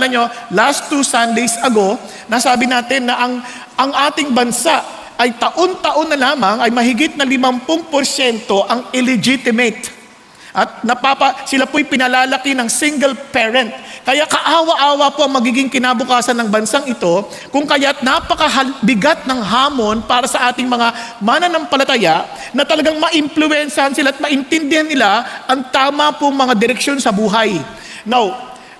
naalala nyo, last 2 Sundays ago, nasabi natin na ang ating bansa ay taon-taon na lamang ay mahigit na 50% ang illegitimate. At sila po'y pinalalaki ng single parent. Kaya kaawa-awa po ang magiging kinabukasan ng bansang ito, kung kaya't napakabigat ng hamon para sa ating mga mananampalataya na talagang maimpluwensahan sila at maintindihan nila ang tama pong mga direksyon sa buhay. Now,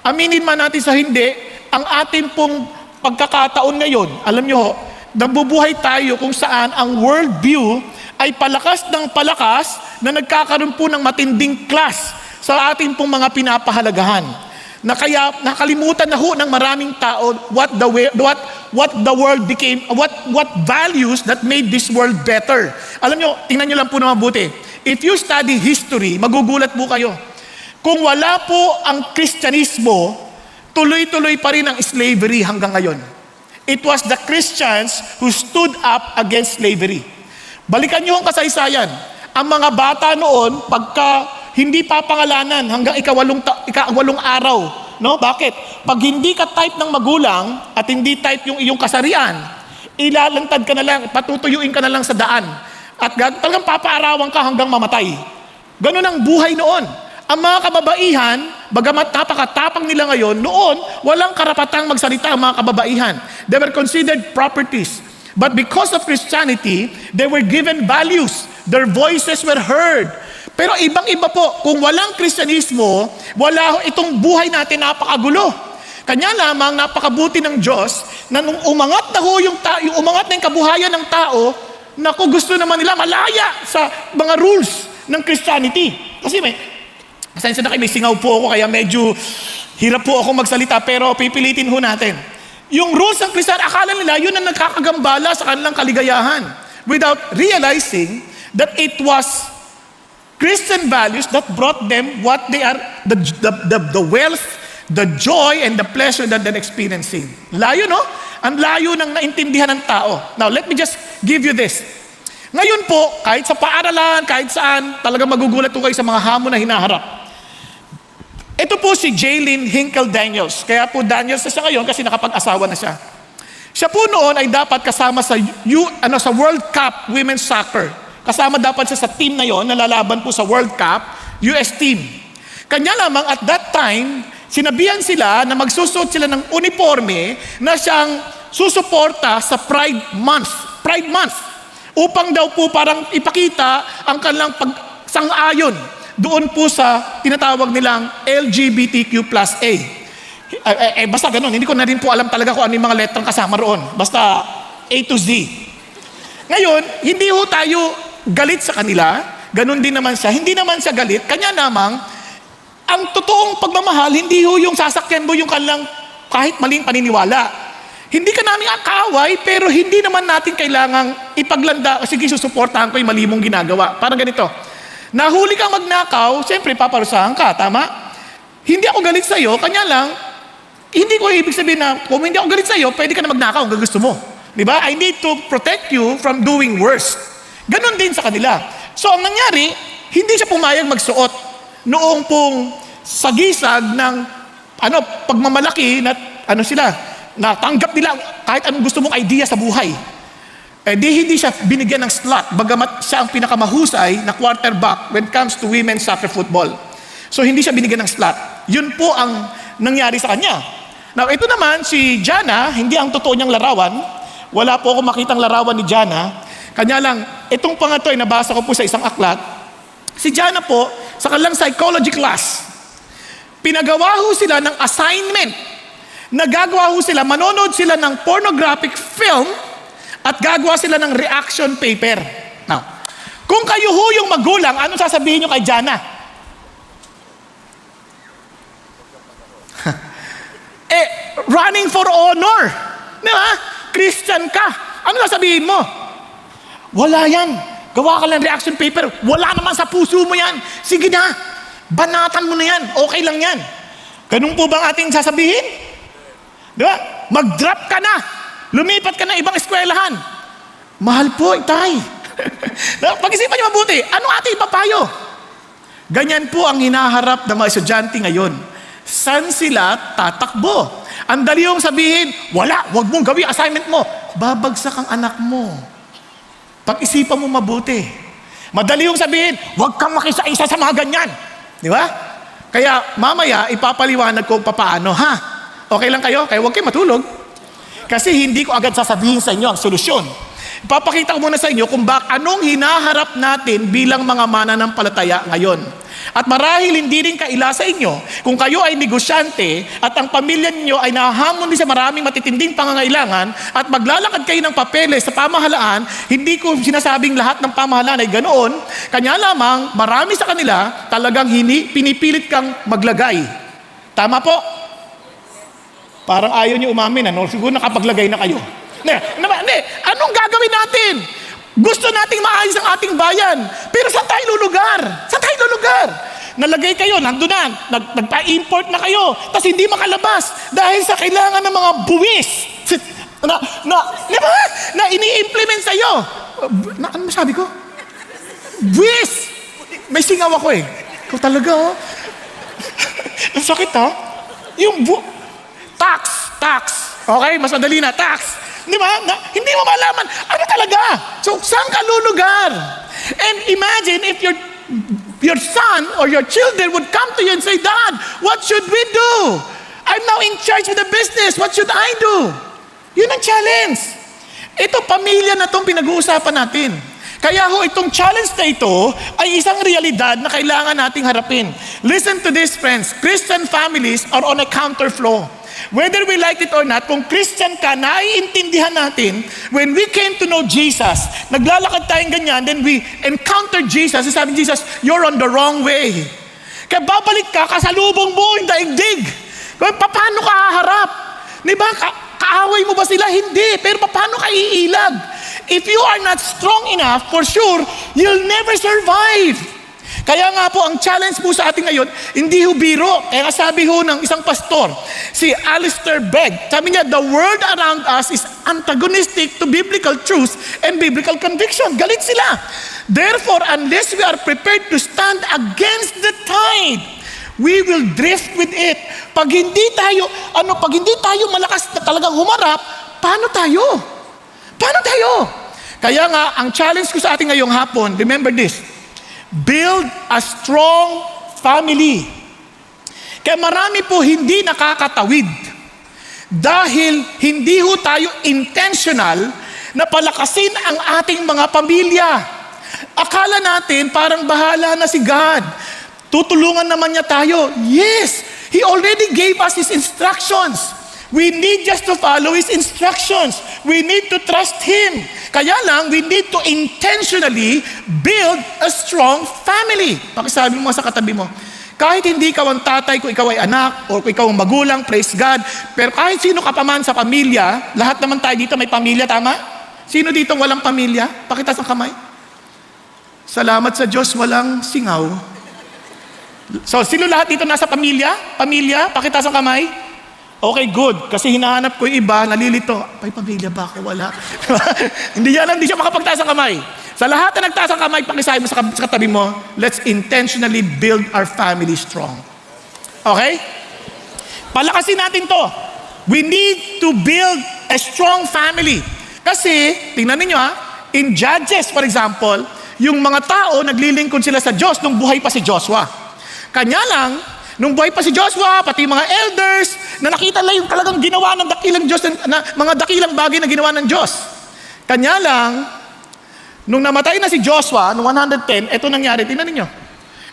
aminin man natin sa hindi, ang ating pong pagkakataon ngayon, alam nyo ho, nabubuhay tayo kung saan ang worldview ay palakas ng palakas na nagkakaroon po ng matinding class sa ating pong mga pinapahalagahan. Na kaya nakalimutan na ho ng maraming tao what the world became, what values that made this world better. Alam nyo, tingnan nyo lang po na mabuti. If you study history, magugulat po kayo. Kung wala po ang Kristyanismo, tuloy-tuloy pa rin ang slavery hanggang ngayon. It was the Christians who stood up against slavery. Balikan nyo ang kasaysayan. Ang mga bata noon, pagka hindi papangalanan hanggang ikawalong araw. No? Bakit? Pag hindi ka type ng magulang at hindi type yung iyong kasarian, ilalantad ka na lang, patutuyuin ka na lang sa daan. At talagang papaarawan ka hanggang mamatay. Ganun ang buhay noon. Ang mga kababaihan, bagamat napakatapang nila ngayon, noon, walang karapatang magsalita ang mga kababaihan. They were considered properties. But because of Christianity, they were given values. Their voices were heard. Pero ibang-iba po, kung walang Kristyanismo, wala itong buhay natin napakagulo. Kanya lamang napakabuti ng Diyos na nung umangat na ho yung umangat na yung kabuhayan ng tao, naku, gusto naman nila malaya sa mga rules ng Christianity. Kasi pasensya na kayo, may singaw po ako, kaya medyo hirap po ako magsalita, pero pipilitin ho natin. Yung rules ng Kristiyan, akala nila yun ang nagkakagambala sa kanilang kaligayahan without realizing that it was Christian values that brought them what they are, the wealth, the joy, and the pleasure that they're experiencing. Layo, no? Ang layo ng naintindihan ng tao. Now, let me just give you this. Ngayon po, kahit sa paaralan, kahit saan, talagang magugulat po kayo sa mga hamon na hinaharap. Ito po si Jaylin Hinkle Daniels. Kaya po Daniels na siya ngayon kasi nakapag-asawa na siya. Siya po noon ay dapat kasama sa World Cup Women's Soccer. Kasama dapat siya sa team na yon na lalaban po sa World Cup, US team. Kanya lamang at that time, sinabihan sila na magsusuot sila ng uniforme na siyang susuporta sa Pride Month. Pride Month. Upang daw po parang ipakita ang kanilang pagsang-ayon doon po sa tinatawag nilang LGBTQ+A. Basta ganun, hindi ko na rin po alam talaga kung ano yung mga letrang kasama roon. Basta A to Z. Ngayon, hindi ho tayo galit sa kanila, ganun din naman siya. Hindi naman siya galit, kanya namang, ang totoong pagmamahal, hindi ho yung sasakyan mo yung kanilang kahit maling paniniwala. Hindi ka namin akaway, pero hindi naman natin kailangang ipaglanda, sige, susuportahan ko yung mali mong ginagawa. Parang ganito. Nahuli kang magnakaw, siyempre paparusahan ka, tama? Hindi ako galit sa'yo, kanya lang, hindi ko ibig sabihin na kung hindi ako galit sa'yo, pwede ka na magnakaw kung gusto mo. Diba? I need to protect you from doing worse. Ganon din sa kanila. So ang nangyari, hindi siya pumayag magsuot noong pong sagisag ng pagmamalaki na sila, natanggap nila kahit anong gusto mong idea sa buhay. Hindi siya binigyan ng slot, bagamat siya ang pinakamahusay na quarterback when it comes to women's soccer football. So hindi siya binigyan ng slot. Yun po ang nangyari sa kanya. Now ito naman, si Jana, hindi ang totoo niyang larawan. Wala po akong makitang larawan ni Jana. Kanya lang, itong pangato ay nabasa ko po sa isang aklat. Si Jana po, sa kanilang psychology class, pinagawa ho sila ng assignment. Nagagawa ho sila, manonood sila ng pornographic film at gagawa sila ng reaction paper. Now, kung kayo ho yung magulang, anong sasabihin nyo kay Jana? Running for honor. Diba? Christian ka. Ano sasabihin mo? Wala yan. Gawa ka lang reaction paper. Wala naman sa puso mo yan. Sige na. Banatan mo na yan. Okay lang yan. Ganun po bang ating sasabihin? Diba? Mag-drop ka na. Lumipat ka na ibang eskwelahan. Mahal po, itay. Pag-isipan niyo mabuti, anong ating ipapayo? Ganyan po ang hinaharap ng mga estudyante ngayon. Saan sila tatakbo? Ang dali yung sabihin, wag mong gawin assignment mo. Babagsak ang anak mo. Pag-isipan mo mabuti. Madali yung sabihin, wag kang makisa-isa sa mga ganyan. Di ba? Kaya mamaya, ipapaliwanag ko papaano, ha? Okay lang kayo? Kaya huwag kayo matulog. Kasi hindi ko agad sasabihin sa inyo ang solusyon. Ipapakita ko muna sa inyo kung anong hinaharap natin bilang mga mananampalataya ngayon. At marahil hindi rin kaila sa inyo kung kayo ay negosyante at ang pamilya niyo ay nahahamon din sa maraming matitinding pangangailangan at maglalakad kayo ng papeles sa pamahalaan. Hindi ko sinasabing lahat ng pamahalaan ay ganoon. Kanya lamang, marami sa kanila talagang pinipilit kang maglagay. Tama po? Parang ayaw niyo umamin, ano? Siguro nakapaglagay na kayo. Anong gagawin natin? Gusto nating maayos ang ating bayan. Pero saan tayo lulugar? Nalagay kayo, nandun na, nagpa-import na kayo, tapos hindi makalabas dahil sa kailangan ng mga buwis na ini-implement sa'yo. Ano masabi ko? Buwis! May singaw ako eh. Ikaw talaga, oh. Ang sakit, ha? Tax. Okay, mas madali na, tax. Di ba? Hindi mo malaman. Ano talaga? So, saan ka lulugar? And imagine if your son or your children would come to you and say, Dad, what should we do? I'm now in charge of the business. What should I do? Yun ang challenge. Ito, pamilya na itong pinag-uusapan natin. Kaya itong challenge na ito ay isang realidad na kailangan nating harapin. Listen to this, friends. Christian families are on a counterflow. Whether we like it or not, kung Christian ka, naiintindihan natin, when we came to know Jesus, naglalakad tayong ganyan, then we encountered Jesus, sabi Jesus, you're on the wrong way. Kaya babalik ka, kasalubong mo yung daigdig. Paano ka haharap? Diba? Kaaway mo ba sila? Hindi. Pero paano ka iilag? If you are not strong enough, for sure, you'll never survive. Kaya nga po, ang challenge po sa atin ngayon, hindi biro. Kaya sabi ng isang pastor, si Alistair Begg, sabi niya, the world around us is antagonistic to biblical truth and biblical conviction. Galit sila. Therefore, unless we are prepared to stand against the tide, we will drift with it. Pag hindi tayo malakas na talagang humarap, paano tayo? Kaya nga, ang challenge ko sa atin ngayong hapon, remember this, build a strong family. Kaya marami po hindi nakakatawid dahil hindi tayo intentional na palakasin ang ating mga pamilya. Akala natin parang bahala na si God. Tutulungan naman niya tayo. Yes, He already gave us His instructions. We need just to follow His instructions. We need to trust Him. Kaya lang, we need to intentionally build a strong family. Pakisabi mo sa katabi mo, kahit hindi ikaw ang tatay, kung ikaw ay anak, o kung ikaw ang magulang, praise God, pero kahit sino ka pa man sa pamilya, lahat naman tayo dito may pamilya, tama? Sino dito walang pamilya? Pakitaas ang kamay. Salamat sa Diyos, walang singaw. So, sino lahat dito nasa pamilya? Pamilya? Pakitaas ang kamay. Okay, good. Kasi hinahanap ko yung iba, nalilito. May pamilya ba ako? Wala. Hindi siya makapagtaas ang kamay. Sa lahat na nagtaas ang kamay, pakisabi mo sa katabi mo, let's intentionally build our family strong. Okay? Palakasin natin to. We need to build a strong family. Kasi, tingnan ninyo in Judges, for example, yung mga tao, naglilingkod sila sa Diyos nung buhay pa si Joshua. Kanya lang, nung buhay pa si Joshua, pati mga elders, na nakita lang yung talagang ginawa ng dakilang Diyos, mga dakilang bagay na ginawa ng Diyos. Kanya lang, nung namatay na si Joshua, noong 110, ito nangyari, tingnan ninyo.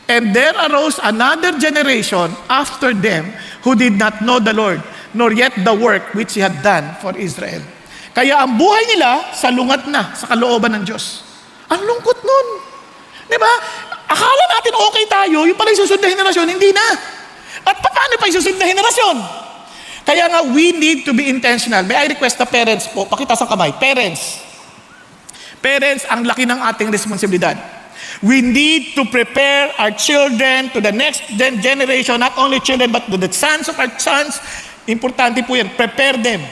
And there arose another generation after them who did not know the Lord, nor yet the work which He had done for Israel. Kaya ang buhay nila, salungat na sa kalooban ng Diyos. Ang lungkot nun. Diba? Akala natin okay tayo, yung pala yung susunod na henerasyon, hindi na. At paano pa yung susunod na henerasyon? Kaya nga, we need to be intentional. May I request the parents po, pakita sa kamay, parents, ang laki ng ating responsibilidad. We need to prepare our children to the next generation, not only children, but to the sons of our sons. Importante po yan, prepare them.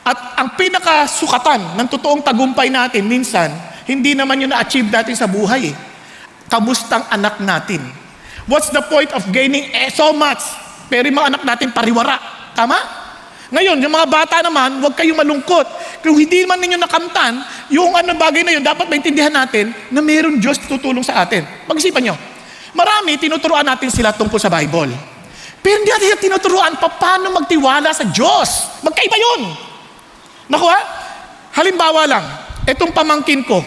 At ang pinakasukatan ng totoong tagumpay natin, minsan, hindi naman yun na-achieve natin sa buhay. Kamustang anak natin? What's the point of gaining so much pero yung mga anak natin pariwara. Tama? Ngayon, yung mga bata naman, huwag kayong malungkot. Kung hindi man ninyo nakamtan, yung bagay na yun, dapat maintindihan natin na mayroon Diyos tutulong sa atin. Pag-isipan nyo, marami, tinuturuan natin sila tungkol sa Bible. Pero hindi natin tinuturuan paano magtiwala sa Diyos. Magkaiba yun. Naku ha? Halimbawa lang, etong pamangkin ko.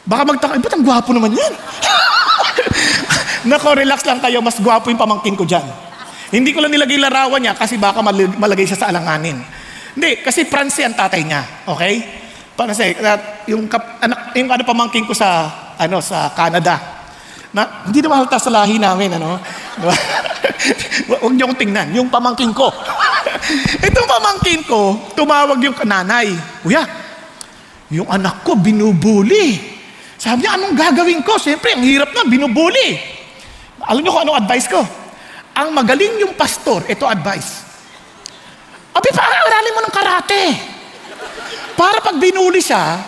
Baka magtaka, ba't ang gwapo naman yan? Naku, relax lang kayo, mas gwapo yung pamangkin ko dyan. Hindi ko lang nilagay larawan niya kasi baka malagay siya sa alanganin. Hindi, kasi France ang tatay niya. Okay? Yung pamangkin ko sa Canada. Hindi na mahalata sa lahi namin, Diba? Huwag niyo akong tingnan, yung pamangkin ko. Itong pamangkin ko, tumawag yung nanay. Kuya, yung anak ko binubuli. Sabi niya, anong gagawin ko? Siyempre, ang hirap na, binubuli. Alam niyo kung anong advice ko? Ang magaling yung pastor, ito advice. Abi, aralin mo ng karate. Para pag binuli siya,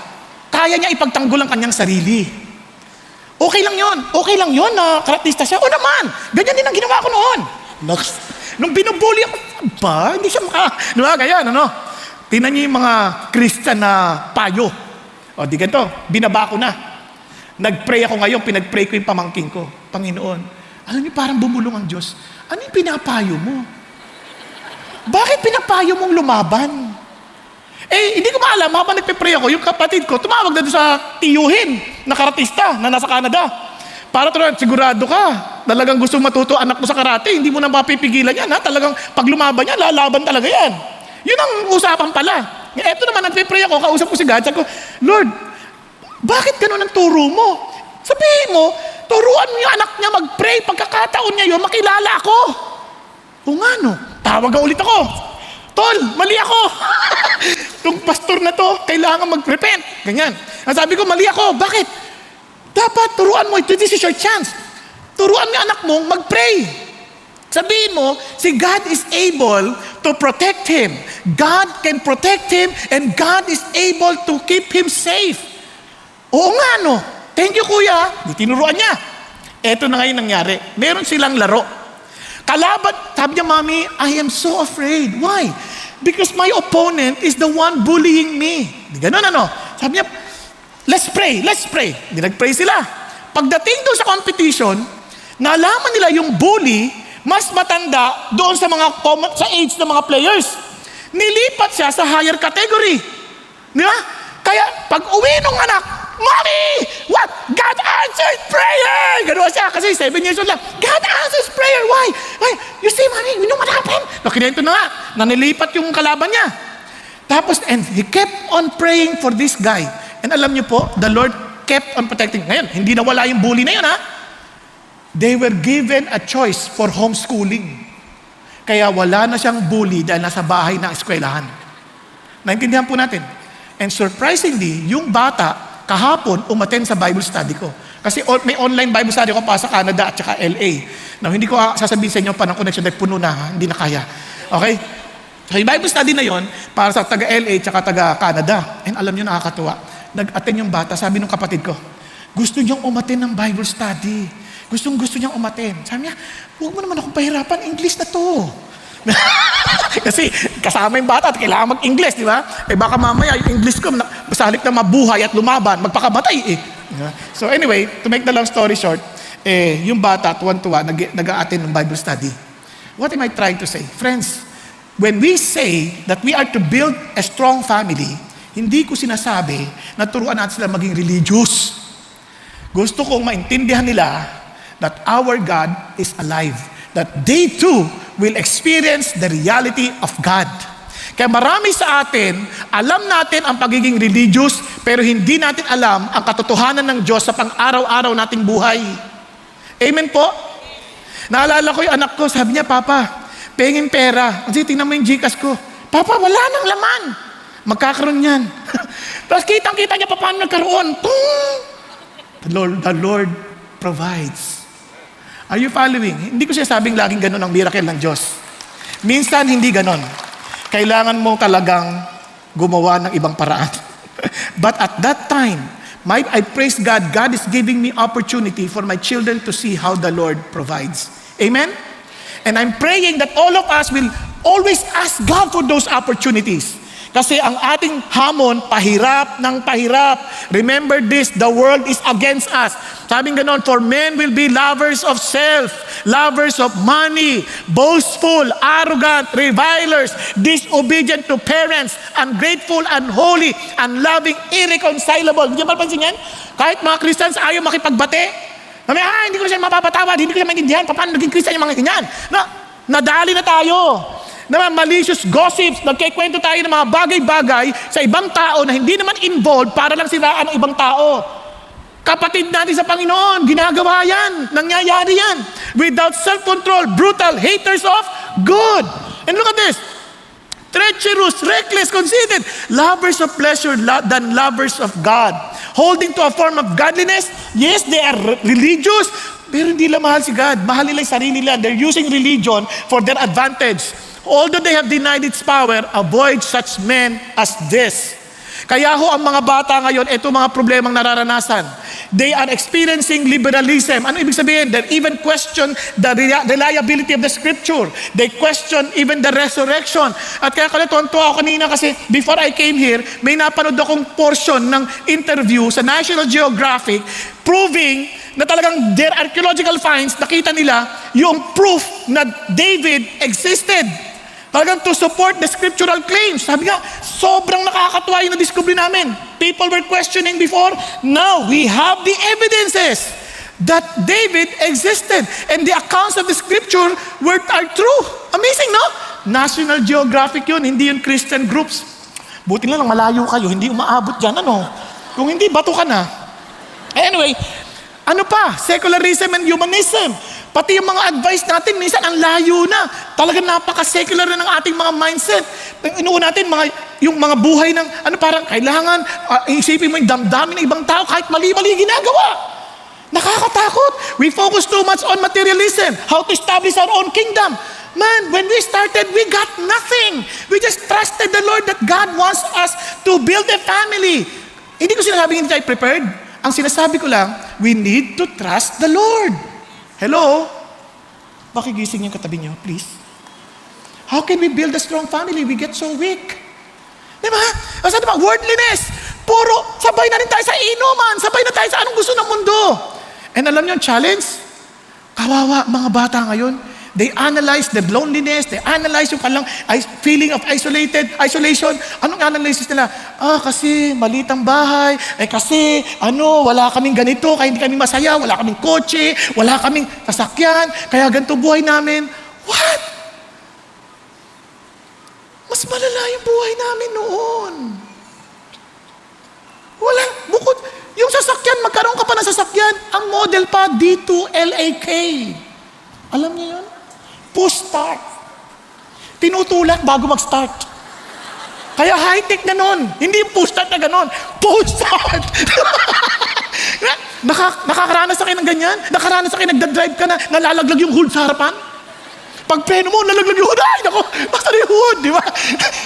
kaya niya ipagtanggol ang kanyang sarili. Okay lang yun na karatista siya. O naman, ganyan din ang ginawa ko noon. Nung binubuli ako, hindi siya diba, ganyan, Tingnan niyo yung mga Christian na payo. O, di ganito, binaba ko na. Nag-pray ako ngayon, pinag-pray ko yung pamangkin ko. Panginoon, alam niyo, parang bumulong ang Diyos. Ano yung pinapayo mo? Bakit pinapayo mong lumaban? Hindi ko maalam, habang nagpe-pray ako, yung kapatid ko, tumawag na doon sa tiyuhin na karatista na nasa Canada. Para tuloy, sigurado ka, talagang gusto matuto anak mo sa karate, hindi mo na mapipigilan yan, ha? Talagang pag lumaban yan, lalaban talaga yan. Yun ang usapan pala. Eto naman, nagpe-pray ako, kausap ko si God, sabi ko, Lord, bakit ganun ang turo mo? Sabihin mo, turuan mo yung anak niya mag-pray, pagkakataon niya yun, makilala ako. O nga tawag ka ulit ako. Tol, mali ako. Itong pastor na to, kailangan mag-repent. Ganyan. Sabi ko, mali ako. Bakit? Dapat turuan mo, this is your chance. Turuan mo yung anak mong mag-pray. Sabihin mo, si God is able to protect him. God can protect him and God is able to keep him safe. Oo nga, Thank you, kuya. Di tinuruan niya. Eto na ngayon nangyari. Meron silang laro. Kalaban, sabi niya, Mommy, I am so afraid. Why? Because my opponent is the one bullying me. Di ganun, Sabi niya, let's pray. Di nag-pray sila. Pagdating doon sa competition, nalaman nila yung bully, mas matanda doon sa sa age ng mga players. Nilipat siya sa higher category. Di ba? Kaya, pag uwi ng anak, Mommy! What? God answers prayer! Gano'n siya kasi 7 years old lang. God answers prayer. Why? You see, Mommy, you know what happened? Kinento na nga, nanilipat yung kalaban niya. Tapos, and he kept on praying for this guy. And alam niyo po, the Lord kept on protecting. Ngayon, hindi nawala yung bully na yun, ha? They were given a choice for homeschooling. Kaya wala na siyang bully dahil nasa bahay na eskwelahan. Naintindihan po natin. And surprisingly, yung bata, kahapon, umattend sa Bible study ko. Kasi may online Bible study ko pa sa Canada at saka LA. Now, hindi ko sasabihin sa inyo pa ng connection dahil puno na, hindi na kaya. Okay? So, yung Bible study na yon para sa taga-LA at saka taga-Canada. And alam nyo, nakakatuwa. Nag-attend yung bata, sabi ng kapatid ko, gusto niyang umattend ng Bible study. Gusto niyang umattend. Sabi niya, huwag mo naman akong pahirapan, English na to. Kasi kasama yung bata at kailangan mag-English, di ba? Baka mamaya yung English ko, sa halip na mabuhay at lumaban, magpakamatay . So anyway, to make the long story short, yung bata, tuwan-tuwa, nag-a-attend ng Bible study. What am I trying to say? Friends, when we say that we are to build a strong family, hindi ko sinasabi na turuan natin sila maging religious. Gusto kong maintindihan nila that our God is alive. That they too will experience the reality of God. Kaya marami sa atin, alam natin ang pagiging religious, pero hindi natin alam ang katotohanan ng Diyos sa pang-araw-araw nating buhay. Amen po? Naalala ko yung anak ko, sabi niya, Papa, pengin pera. Kasi tingnan mo yung Gcash ko. Papa, wala nang laman. Magkakaroon yan. Tapos kitang-kita niya pa paano nagkaroon. The Lord provides. Are you following? Hindi ko siya sabing laging ganun ang miracle ng Diyos. Minsan, hindi ganun. Kailangan mo talagang gumawa ng ibang paraan. But at that time, I praise God. God is giving me opportunity for my children to see how the Lord provides. Amen? And I'm praying that all of us will always ask God for those opportunities. Kasi ang ating hamon, pahirap ng pahirap. Remember this, the world is against us. Sabing ganon, for men will be lovers of self, lovers of money, boastful, arrogant, revilers, disobedient to parents, ungrateful, unholy, unloving, irreconcilable. Hindi ba pansin yan? Kahit mga Christians ayaw makipagbate. Hindi ko na siya mapapatawad, hindi ko na maintindihan, paano naging Christian yung mga ganyan? Nadali na tayo. Malicious gossips, nagkikwento tayo ng mga bagay-bagay sa ibang tao na hindi naman involved para lang siraan ng ibang tao. Kapatid natin sa Panginoon, ginagawa yan, nangyayari yan. Without self-control, brutal, haters of good. And look at this, treacherous, reckless, conceited, lovers of pleasure than lovers of God. Holding to a form of godliness, yes, they are religious, pero hindi nila mahal si God. Mahal nila yung sarili nila. They're using religion for their advantage. Although they have denied its power, avoid such men as this. Kaya ho ang mga bata ngayon, ito mga problemang nararanasan. They are experiencing liberalism. Ano ibig sabihin? They even question the reliability of the scripture. They question even the resurrection. At kaya tonto ako kanina kasi before I came here, may napanood akong portion ng interview sa National Geographic proving na talagang their archaeological finds, nakita nila yung proof na David existed. Talagang to support the scriptural claims. Sabi nga, sobrang nakakatuwa yung na-discover namin. People were questioning before. Now, we have the evidences that David existed. And the accounts of the scripture are true. Amazing, no? National Geographic yun, hindi yun Christian groups. Buti lang malayo kayo, hindi umaabot dyan, ano? Kung hindi, bato ka na. Anyway, ano pa? Secularism and humanism. Pati yung mga advice natin, minsan ang layo na. Talagang napaka-secular na ng ating mga mindset. Inuun natin, yung mga buhay ng, parang kailangan, isipin mo yung damdamin ng ibang tao, kahit mali-mali ginagawa. Nakakatakot. We focus too much on materialism, how to establish our own kingdom. Man, when we started, we got nothing. We just trusted the Lord that God wants us to build a family. Hindi ko sinasabing hindi tayo prepared. Ang sinasabi ko lang, we need to trust the Lord. Hello? Pakigising yung katabi niyo, please. How can we build a strong family? We get so weak. Diba? Kasi diba, worldliness. Puro, sabay na rin tayo sa inuman. Sabay na tayo sa anong gusto ng mundo. And alam niyo yung challenge? Kawawa, mga bata ngayon. They analyze the loneliness. They analyze yung kanilang feeling of isolation. Anong analysis nila? Kasi maliit ang bahay. Kasi, wala kaming ganito. Kaya hindi kami masaya. Wala kaming kotse. Wala kaming sasakyan. Kaya ganito buhay namin. What? Mas malala yung buhay namin noon. Bukod, yung sasakyan, magkaroon ka pa ng sasakyan. Ang model pa, D2LAK. Alam niyo yun? Push start. Tinutulak bago mag-start. Kaya high-tech na nun. Hindi yung push start na ganon. Push start. Nakakaranas na kayo ng ganyan? Nakaranas na kayo, nagdadrive ka na, nalalaglag yung hood sa harapan? Pag preno mo, nalaglag yung hood. Ay, naku, basta na yung hood, di ba?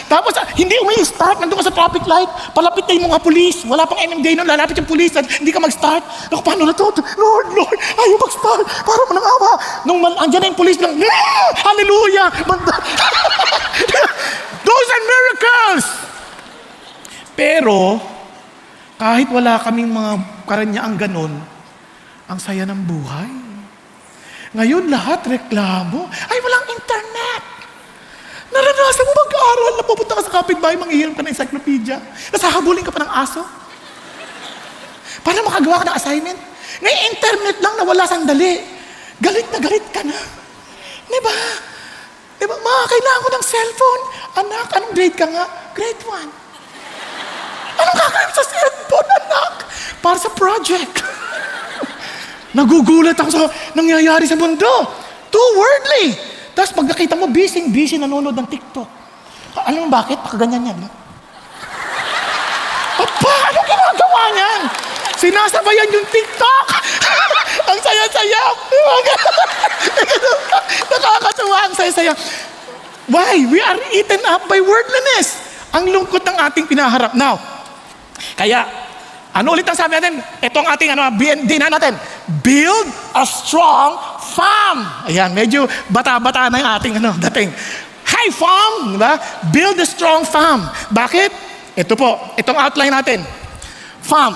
Tapos, hindi start, nandun ka sa traffic light, palapit na yung mga pulis. Wala pang MMDA nun, lalapit yung pulis, at hindi ka mag-start. Naku, paano na to? Lord, ayaw mag-start. Para mo nang awa. Nung andyan na yung pulis, lang, hallelujah! Those are miracles! Pero, kahit wala kaming mga karanyaang ganon, ang saya ng buhay. Ngayon, lahat reklamo. Ay, walang internet. Naranasan mo mag-aaral na pupunta ka sa kapitbahay, manghihiram ka ng encyclopedia. Tapos hahabulin ka pa ng aso. Para makagawa ka ng assignment. Ngayon, internet lang na wala sandali. Galit na galit ka na. Diba? Diba? Kailangan ko ng cellphone. Anak, anong grade ka nga? Grade 1. Anong kakain sa cellphone, anak? Para sa project. Nagugulat ako sa nangyayari sa mundo. Too worldly. Tapos pag nakita mo, busy nanonood ng TikTok. Alam mo bakit? Pakaganyan yan. Apa, anong ginagawa niyan? Sinasabayan yung TikTok. Ang saya-saya. Nakakatuwa, ang saya-saya. Why? We are eaten up by worldliness. Ang lungkot ng ating pinaharap. Now, kaya, ano ulit ang sabi natin? Ito ang ating BND na natin. Build a strong Fam! Ayan, medyo bata-bata na yung ating dating. Hi, fam! Diba? Build a strong fam. Bakit? Ito po, itong outline natin. Fam.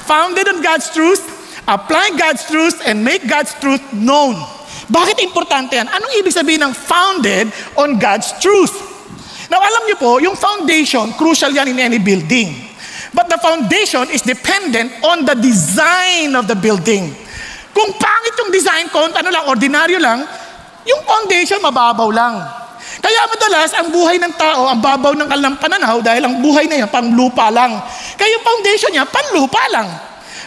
Founded on God's truth, apply God's truth, and make God's truth known. Bakit importante yan? Anong ibig sabihin ng founded on God's truth? Now, alam niyo po, yung foundation, crucial yan in any building. But the foundation is dependent on the design of the building. Kung pangit yung design ko, ordinaryo lang, yung foundation mababaw lang. Kaya madalas, ang buhay ng tao, ang babaw ng kanilang pananaw dahil ang buhay na yan, panlupa lang. Kaya yung foundation niya, panlupa lang.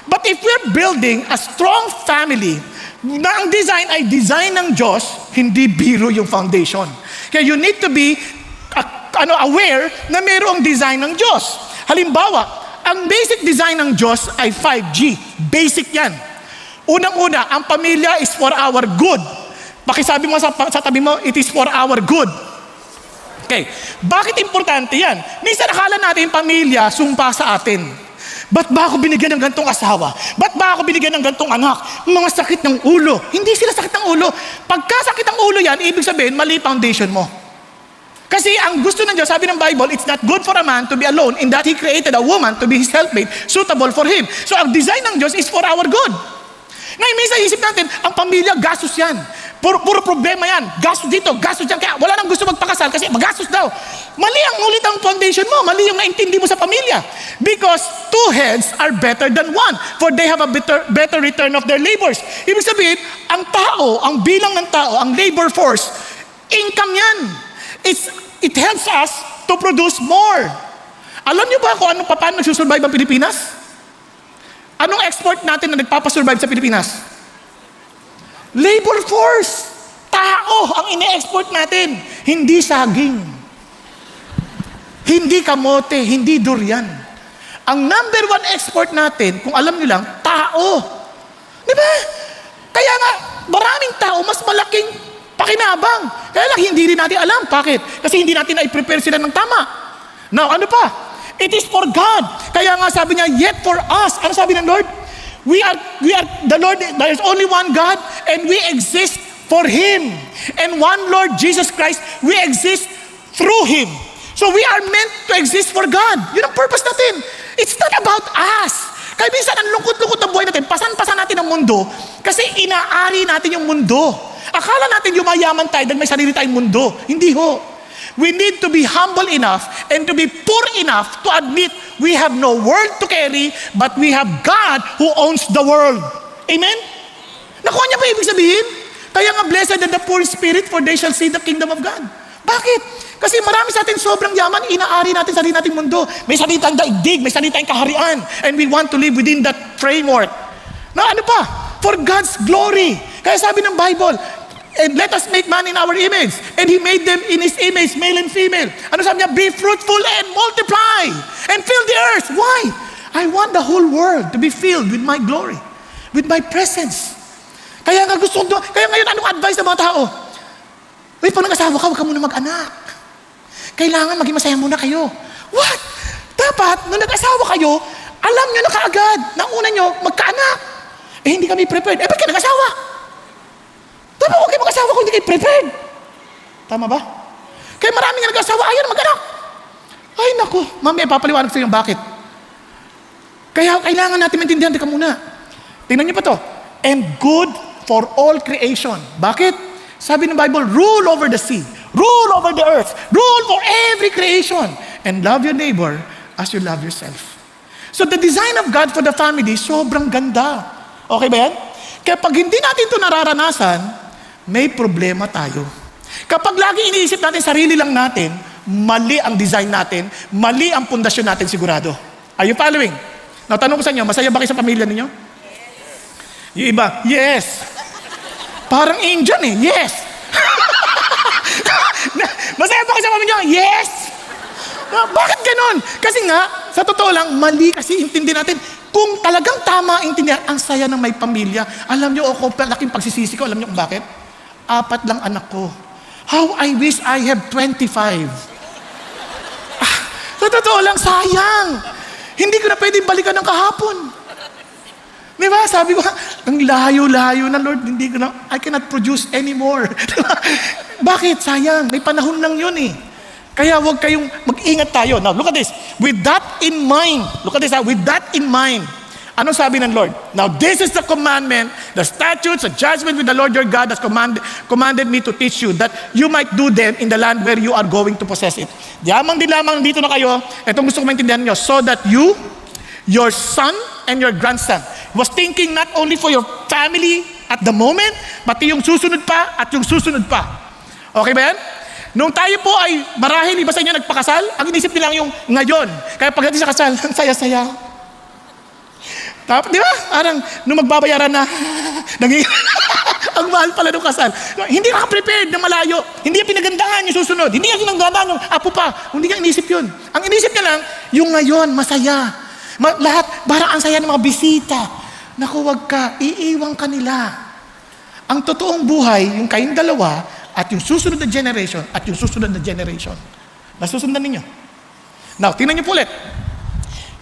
But if we're building a strong family, na ang design ay design ng Diyos, hindi biro yung foundation. Kaya you need to be aware na mayroong design ng Diyos. Halimbawa, ang basic design ng Diyos ay 5G. Basic yan. Unang-una, ang pamilya is for our good. Pakisabi mo sa tabi mo, it is for our good. Okay. Bakit importante yan? Minsan akala natin pamilya, sumpa sa atin. Ba't ba ako binigyan ng gantong asawa? Ba't ba ako binigyan ng gantong anak? Mga sakit ng ulo. Hindi sila sakit ng ulo. Pagkasakit ng ulo yan, ibig sabihin, mali foundation mo. Kasi ang gusto ng Diyos, sabi ng Bible, it's not good for a man to be alone in that He created a woman to be his helpmate, suitable for him. So ang design ng Diyos is for our good. Ngayon, minsan isip natin, ang pamilya, gastos yan. Puro problema yan. Gastos dito, gastos dyan. Kaya wala nang gusto magpakasal kasi magastos daw. Mali ang ulit ang foundation mo. Mali yung naintindi mo sa pamilya. Because two heads are better than one. For they have a better return of their labors. Ibig sabihin, ang tao, ang bilang ng tao, ang labor force, income yan. It helps us to produce more. Alam niyo ba kung paano nagsusurvive ang Pilipinas? Anong export natin na nagpapasurvive sa Pilipinas? Labor force. Tao ang ine-export natin. Hindi saging. Hindi kamote. Hindi durian. Ang number one export natin, kung alam niyo lang, tao. Di ba? Kaya nga, maraming tao, mas malaking pakinabang. Kaya lang, hindi rin natin alam. Bakit? Kasi hindi natin na-prepare sila ng tama. Now, ano pa? It is for God. Kaya nga sabi niya, yet for us. Ano sabi ng Lord? We are the Lord, there is only one God, and we exist for Him. And one Lord Jesus Christ, we exist through Him. So we are meant to exist for God. Yun ang purpose natin. It's not about us. Kaya minsan, ang lungkot-lungkot ng buhay natin, pasan-pasan natin ang mundo, kasi inaari natin yung mundo. Akala natin yumayaman tayo dahil may sarili tayong mundo. Hindi ho. We need to be humble enough and to be poor enough to admit we have no world to carry, but we have God who owns the world. Amen? Nakuha niya ba ibig sabihin? Kaya nga, blessed are the poor in spirit, for they shall see the kingdom of God. Bakit? Kasi marami sa atin sobrang yaman, inaari natin sarili nating mundo. May sarili tayong daigdig, may sarili tayong kaharian, and we want to live within that framework. Na ano pa? For God's glory. Kaya sabi ng Bible, and let us make man in our image. And He made them in His image, male and female. Ano sabi niya? Be fruitful and multiply and fill the earth. Why? I want the whole world to be filled with my glory, with my presence. Kaya nga kaya ngayon, anong advice ng mga tao? Uy, pag nag-asawa ka, huwag ka muna mag-anak. Kailangan maging masaya muna kayo. What? Dapat, nung nag-asawa kayo, alam nyo na kaagad, na una nyo, magkaanak. Eh, hindi kami prepared. Eh, ba't ka nag-asawa? Tama, huwag kayo mag-asawa kung hindi kayo prepared. Tama ba? Kaya maraming nga nag-asawa, ayaw na mag-anak. Ay, naku. Mami, papaliwanag sa iyo bakit. Kaya kailangan natin maintindihan, teka muna. Tingnan niyo pa to. And good for all creation. Bakit? Sabi ng Bible, rule over the sea, rule over the earth, rule for every creation, and love your neighbor as you love yourself. So the design of God for the family, sobrang ganda. Okay ba yan? Kaya pag hindi natin ito nararanasan, may problema tayo. Kapag lagi iniisip natin sarili lang natin, mali ang design natin, mali ang pundasyon natin sigurado. Are you following? Now, tanong ko sa inyo, masaya ba kayo sa pamilya ninyo? Yung iba, yes. Parang Indian eh, yes. Masaya ba kayo sa pamilya? Yes. Bakit ganon? Kasi nga, sa totoo lang, mali kasi intindi natin. Kung talagang tama intindihan, ang saya ng may pamilya. Alam niyo, ako, laking pagsisisi ko, alam niyo kung bakit? 4 lang anak ko. How I wish I have 25. Sa totoo lang, sayang. Hindi ko na pwedeng balikan ng kahapon. Di ba? Sabi ko, ang layo-layo na, Lord, hindi ko na, I cannot produce anymore. Diba? Bakit? Sayang. May panahon lang yun eh. Kaya huwag kayong, mag-ingat tayo. Now, look at this. With that in mind, look at this, with that in mind, ano sabi ng Lord? Now, this is the commandment, the statutes, the judgment with the Lord your God has commanded me to teach you, that you might do them in the land where you are going to possess it. Di lamang dito na kayo, itong gusto ko maintindihan nyo, so that you, your son, and your grandson, was thinking not only for your family at the moment, pati yung susunod pa at yung susunod pa. Okay ba yan? Nung tayo po ay marahil, iba sa inyo nagpakasal, ang inisip nilang yung ngayon. Kaya pagdating sa kasal, ang saya-saya. Tapos, di ba? Parang, nung magbabayaran na, ang mahal pala nung kasal. Hindi ka prepared na malayo. Hindi ka pinagandaan yung susunod. Hindi ka pinagandaan yung apo pa. Hindi ka inisip yun. Ang inisip ka lang, yung ngayon, masaya. Lahat, parang ang saya ng mga bisita. Naku, wag ka, iiwang ka nila. Ang totoong buhay, yung kayong dalawa, at yung susunod na generation, at yung susunod na generation. Nasusundan ninyo. Now, tingnan niyo po ulit.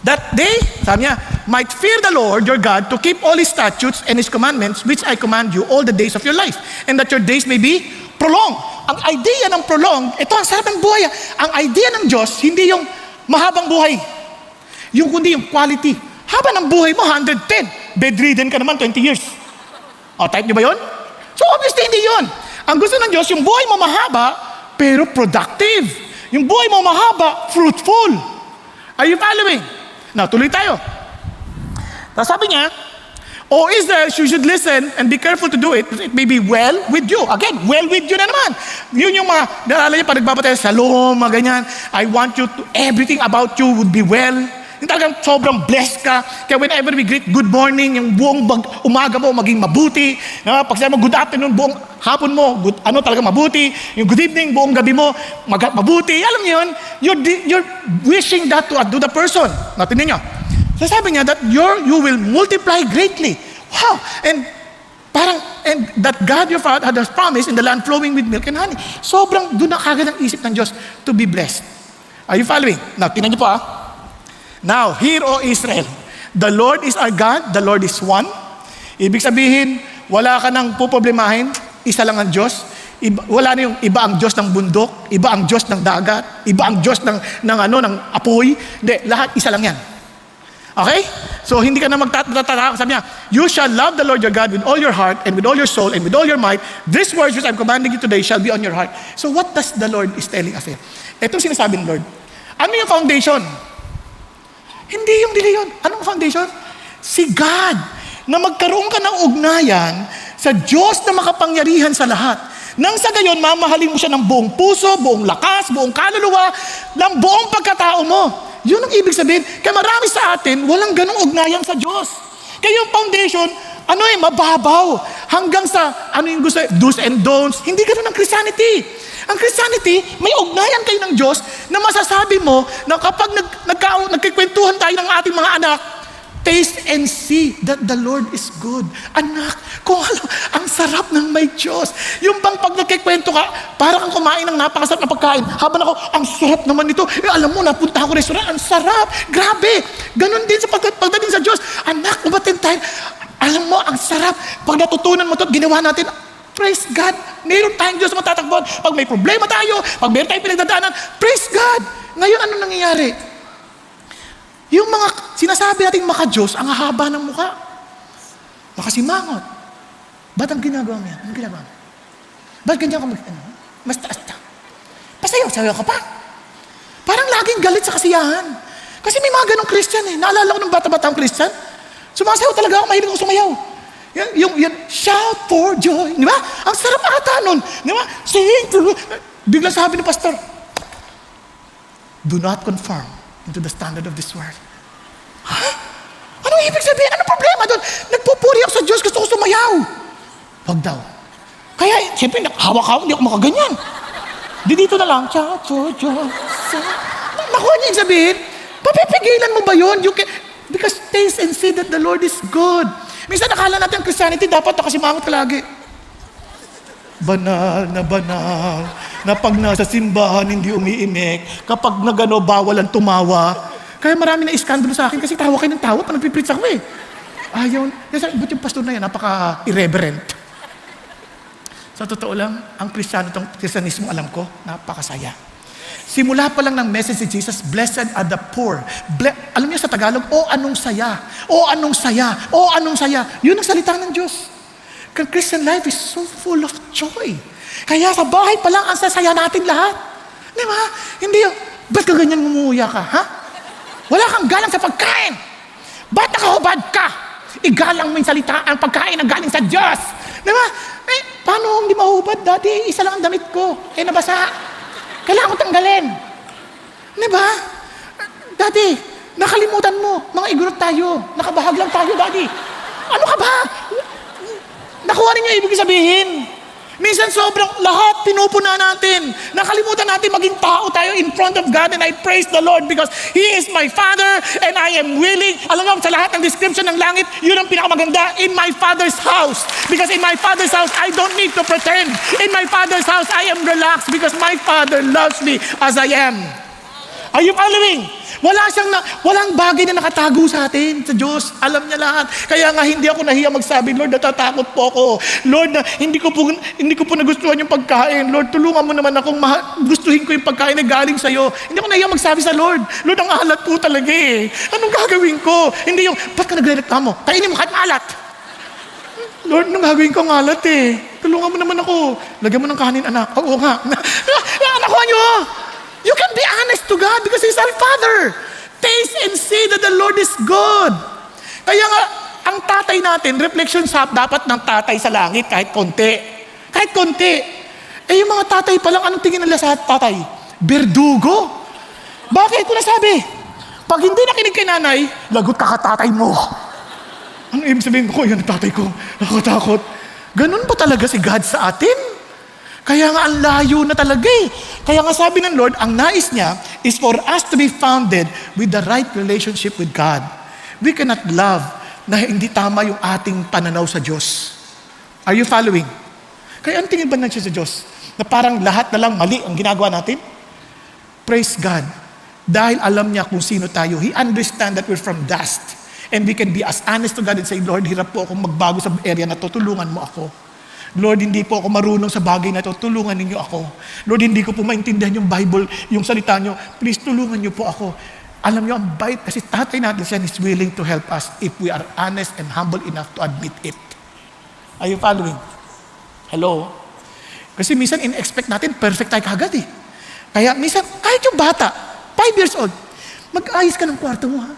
That they, sabi niya, might fear the Lord your God to keep all His statutes and His commandments, which I command you all the days of your life, and that your days may be prolonged. Ang idea ng prolong, ito ang sarap ng buhay. Ang idea ng Diyos, hindi yung mahabang buhay. Yung kundi yung quality. Haba ng buhay mo, 110. Bedridden ka naman, 20 years. O, type niyo ba yun? So obviously, hindi yun. Ang gusto ng Diyos, yung buhay mo mahaba, pero productive. Yung buhay mo mahaba, fruitful. Are you following? Now, tuloy tayo. Tapos sabi niya, O Israel, you should listen and be careful to do it. It may be well with you. Again, well with you na naman. Yun yung mga, naalala niyo, pag nagbabatay sa Salom, mga ganyan, I want you to, everything about you would be well. Yung talagang sobrang blessed ka. Kaya whenever we greet good morning, yung buong umaga mo maging mabuti. Pag sabi mo good afternoon, buong hapon mo, talaga mabuti. Yung good evening, buong gabi mo, mabuti. Alam niyo yun, you're wishing that to the person. Natin niyo. So sabi niya that you will multiply greatly. Wow! And that God your Father has promised in the land flowing with milk and honey. Sobrang doon na kagad ang isip ng Diyos to be blessed. Are you following? Now, tingnan niyo po Now, hear, O Israel, the Lord is our God, the Lord is one. Ibig sabihin, wala ka nang puproblemahin, isa lang ang Diyos. Wala na yung iba ang Diyos ng bundok, iba ang Diyos ng dagat, iba ang Diyos ng apoy. Hindi, lahat isa lang yan. Okay? So, hindi ka na magtatataka. Sabi niya, you shall love the Lord your God with all your heart and with all your soul and with all your might. These words which I'm commanding you today shall be on your heart. So, what does the Lord is telling us here? Itong sinasabi ng Lord. Ano yung foundation? Hindi yung dili yun. Anong foundation? Si God. Na magkaroon ka ng ugnayan sa Diyos na makapangyarihan sa lahat. Nang sa gayon, mamahalin mo siya ng buong puso, buong lakas, buong kaluluwa, ng buong pagkatao mo. Yun ang ibig sabihin. Kaya marami sa atin, walang ganong ugnayan sa Diyos. Kaya yung foundation, mababaw. Hanggang sa, yung gusto, do's and don'ts. Hindi ganun ang Christianity. Ang Christianity, may ugnayan kayo ng Diyos na masasabi mo na kapag nagkikwentuhan tayo ng ating mga anak, taste and see that the Lord is good. Anak, kung ang sarap ng may Diyos. Yung bang pag nagkikwento ka, parang kang kumain ng napakasarap na pagkain. Habang ako, ang sarap naman nito. Alam mo, napunta ako restaurant, ang sarap. Grabe. Ganon din sa pagdating sa Diyos. Anak, umatin tayo. Alam mo, ang sarap. Pag natutunan mo ito at ginawa natin, praise God. Meron tayong Diyos matatakbuhan. Pag may problema tayo, pag meron tayong pinagdadaanan, praise God. Ngayon, ano nangyayari? Yung mga sinasabi nating maka-Diyos, ang haba ng mukha. Makasimangot. Ba't ang ginagawa mo yan? Anong ginagawa mo? Ba't ganyan ka mas taas na? Pasayaw-sayaw ka pa. Parang laging galit sa kasiyahan. Kasi may mga ganong Christian Naalala ko nung bata-bata ang Christian. Sumasayaw talaga ako, mahilig ako sumayaw. Yung shout for joy. Di ba? Ang sarap ata nun. Di ba? Sing. Biglang sabi ni pastor, do not conform into the standard of this world. Ha? Anong ibig sabihin? Anong problema doon? Nagpupuri ako sa Diyos, gusto ko sumayaw. Wag daw. Kaya, siyempre, hawak-hawak, hindi ako makaganyan. Dito na lang, shout for joy. Nakuha niya yung sabihin, papipigilan mo ba yun? Because taste and see that the Lord is good. Minsan nakala natin ang Christianity, dapat nakasimangot ka lagi. Banal na pag nasa simbahan, hindi umiimik. Kapag bawal ang tumawa. Kaya marami na iskandalo sa akin kasi tawa kayo ng tawa pag nagpipreach ako Ayaw. Ba't yung pastor na yan, napaka-irreverent. Sa totoo lang, ang Kristyanismo, alam ko, napakasaya. Simula pa lang ng message si Jesus, blessed are the poor. Alam niyo sa Tagalog, anong saya. Anong saya. Anong saya. Yun ang salita ng Diyos. Christian life is so full of joy. Kaya sa bahay pa lang, ang sasaya natin lahat. Di ba? Hindi yung, ba't ka ganyan ngumuya ka, ha? Wala kang galang sa pagkain. Ba't nakahubad ka? Igalang mo yung salita, ang pagkain ang galing sa Diyos. Di ba? Paano hindi mahubad? Dati, isa lang ang damit ko. Nabasa. Kailangan ko tanggalin. Di ba? Dati, nakalimutan mo. Mga igurot tayo. Nakabahag lang tayo, Daddy. Ano ka ba? Nakuha rin niya ibig sabihin. Minsan sobrang lahat pinupuna natin. Nakalimutan natin maging tao tayo in front of God, and I praise the Lord because He is my Father and I am willing. Alam mo, sa lahat ng description ng langit, yun ang pinakamaganda, in my Father's house. Because in my Father's house, I don't need to pretend. In my Father's house, I am relaxed because my Father loves me as I am. Are you following? Walang bagay na nakatago sa atin, sa Diyos. Alam niya lahat. Kaya nga hindi ako nahiya magsabi, Lord, natatakot po ako. Lord, hindi ko po nagustuhan yung pagkain. Lord, tulungan mo naman akong gustuhin ko yung pagkain na galing sa'yo. Hindi ako nahiya magsabi sa Lord. Lord, ang alat po talaga eh. Anong gagawin ko? Hindi yung, ba't ka nagre-reklamo? Kainin mo kahit maalat. Lord, anong gagawin ko ang alat eh? Tulungan mo naman ako. Lagyan mo ng kanin, anak. Oo nga. Nakuha niyo. You can be honest to God because He's our Father. Taste and see that the Lord is good. Kaya nga, ang tatay natin, reflection sa dapat ng tatay sa langit kahit konti. Kahit konti. Yung mga tatay pa lang, anong tingin nila sa tatay? Berdugo. Bakit ko nasabi? Pag hindi nakinig kay nanay, lagot ka tatay mo. Ano ibig sabihin ko? Yan ang tatay ko. Nakatakot. Ganun ba talaga si God sa atin? Kaya nga ang layo na talaga eh. Kaya nga sabi ng Lord, ang nais niya is for us to be founded with the right relationship with God. We cannot love na hindi tama yung ating pananaw sa Diyos. Are you following? Kaya ang tingin ba natin sa Diyos? Na parang lahat na lang mali ang ginagawa natin? Praise God. Dahil alam niya kung sino tayo. He understands that we're from dust. And we can be as honest to God and say, Lord, hirap po akong magbago sa area na to. Tulungan mo ako. Lord, hindi po ako marunong sa bagay na ito. Tulungan ninyo ako. Lord, hindi ko po maintindihan yung Bible, yung salita nyo. Please, tulungan nyo po ako. Alam nyo, ang bait, kasi tatay natin siya is willing to help us if we are honest and humble enough to admit it. Are you following? Hello? Kasi minsan, in-expect natin, perfect tayo kagad eh. Kaya minsan, kahit yung bata, 5 years old, mag-ayos ka ng kwarto mo, ha?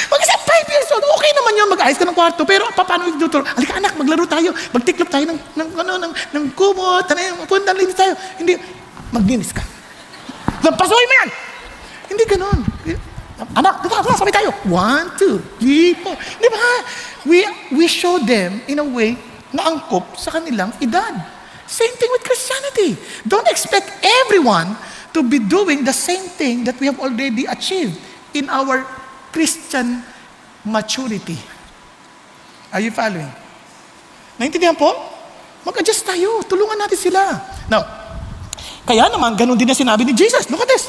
Mag-isa 5 years old, okay naman yun, mag-ayos ka ng kwarto, pero paano yung tutor? Halika anak, maglaro tayo, magtiklop tayo ng kumot, punta linis tayo. Hindi, maglinis ka. Pasuhin mo yan! Hindi ganun. Anak, sabay tayo. 1, 2, 3, 4. Di ba? We show them in a way na angkop sa kanilang edad. Same thing with Christianity. Don't expect everyone to be doing the same thing that we have already achieved in our Christian maturity. Are you following? Naintindihan po? Mag-adjust tayo. Tulungan natin sila. Now, kaya naman, ganun din na sinabi ni Jesus. Look at this.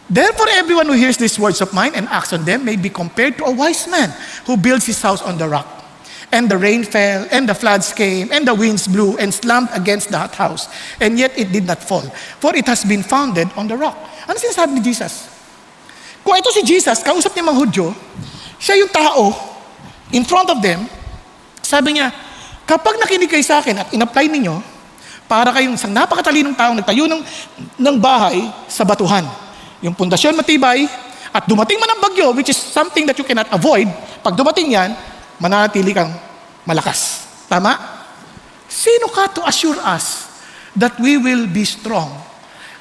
Therefore, everyone who hears these words of mine and acts on them may be compared to a wise man who builds his house on the rock. And the rain fell, and the floods came, and the winds blew, and slammed against that house. And yet it did not fall, for it has been founded on the rock. Ano sinasabi ni Jesus? Kung ito si Jesus, kausap niya mga Hudyo, siya yung tao, in front of them, sabi niya, kapag nakinig kayo sa akin at in-apply ninyo, para kayong isang napakatalinong taong nagtayo ng bahay sa batuhan. Yung pundasyon matibay, at dumating man ang bagyo, which is something that you cannot avoid, pag dumating yan, mananatili kang malakas. Tama? Sino ka to assure us that we will be strong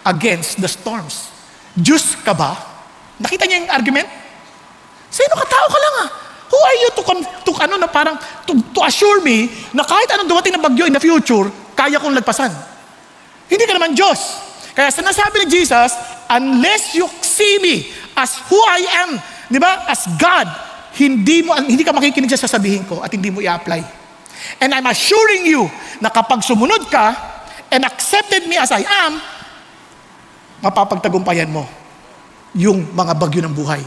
against the storms? Diyos ka ba? Nakita niya yung argument? Sino ka? Tao ka lang ah. Who are you to assure me na kahit anong dumating na bagyo in the future, kaya kong lagpasan? Hindi ka naman Diyos. Kaya sinasabi ni Jesus, unless you see me as who I am, di ba? As God, hindi ka makikinig sa sasabihin ko at hindi mo i-apply. And I'm assuring you na kapag sumunod ka and accepted me as I am, mapapagtagumpayan mo yung mga bagyo ng buhay.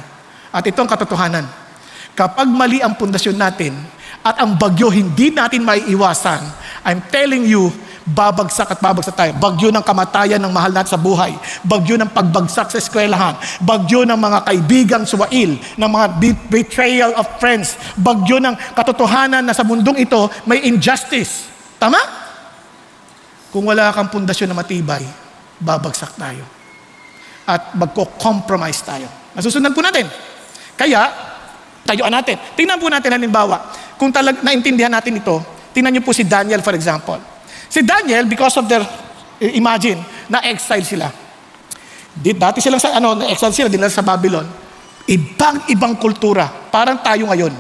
At ito ang katotohanan. Kapag mali ang pundasyon natin at ang bagyo hindi natin maiiwasan, I'm telling you, babagsak at babagsak tayo. Bagyo ng kamatayan ng mahal natin sa buhay. Bagyo ng pagbagsak sa eskwelahan. Bagyo ng mga kaibigang suwail, ng mga betrayal of friends. Bagyo ng katotohanan na sa mundong ito may injustice. Tama? Kung wala kang pundasyon na matibay, babagsak tayo. At magko-compromise tayo. Nasusundan po natin. Kaya, tayuan natin. Tingnan po natin halimbawa. Kung naintindihan natin ito, tingnan niyo po si Daniel for example. Si Daniel, because of their, imagine, na-exile sila. Dati silang na-exile sila, dinala sa Babylon. Ibang-ibang kultura. Parang tayo ngayon.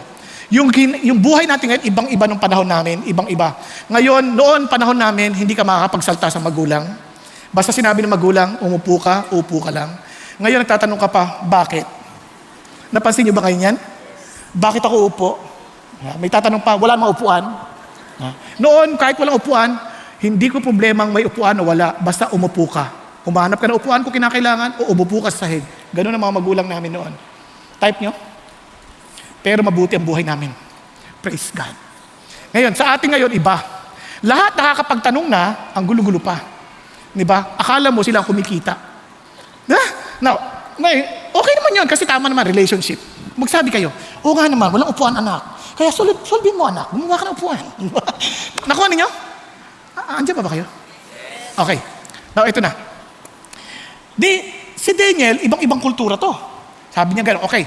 Yung buhay natin ngayon, ibang-iba ng panahon namin, ibang-iba. Ngayon, noon panahon namin, hindi ka makakapagsalta sa magulang. Basta sinabi ng magulang, upo ka lang. Ngayon, nagtatanong ka pa, bakit? Napansin niyo ba kayo yan? Bakit ako upo? May tatanong pa, wala namang upuan. Noon, kahit walang upuan, hindi ko problemang may upuan o wala, basta umupo ka. Humanap ka ng upuan kung kinakailangan o umupo ka sa sahig. Ganun ang mga magulang namin noon. Type nyo? Pero mabuti ang buhay namin. Praise God. Ngayon, sa atin ngayon, iba. Lahat nakakapagtanong na, ang gulo-gulo pa. Diba? Akala mo silang kumikita. Now, okay naman yun kasi tama naman, relationship. Magsabi kayo, oo nga naman, walang upuan anak. Kaya solvin mo anak, gumawa ka ng upuan. Nakuha ninyo? Andiyan pa ba kayo? Okay. Now, ito na. Si Daniel, ibang-ibang kultura to. Sabi niya gano'n, okay.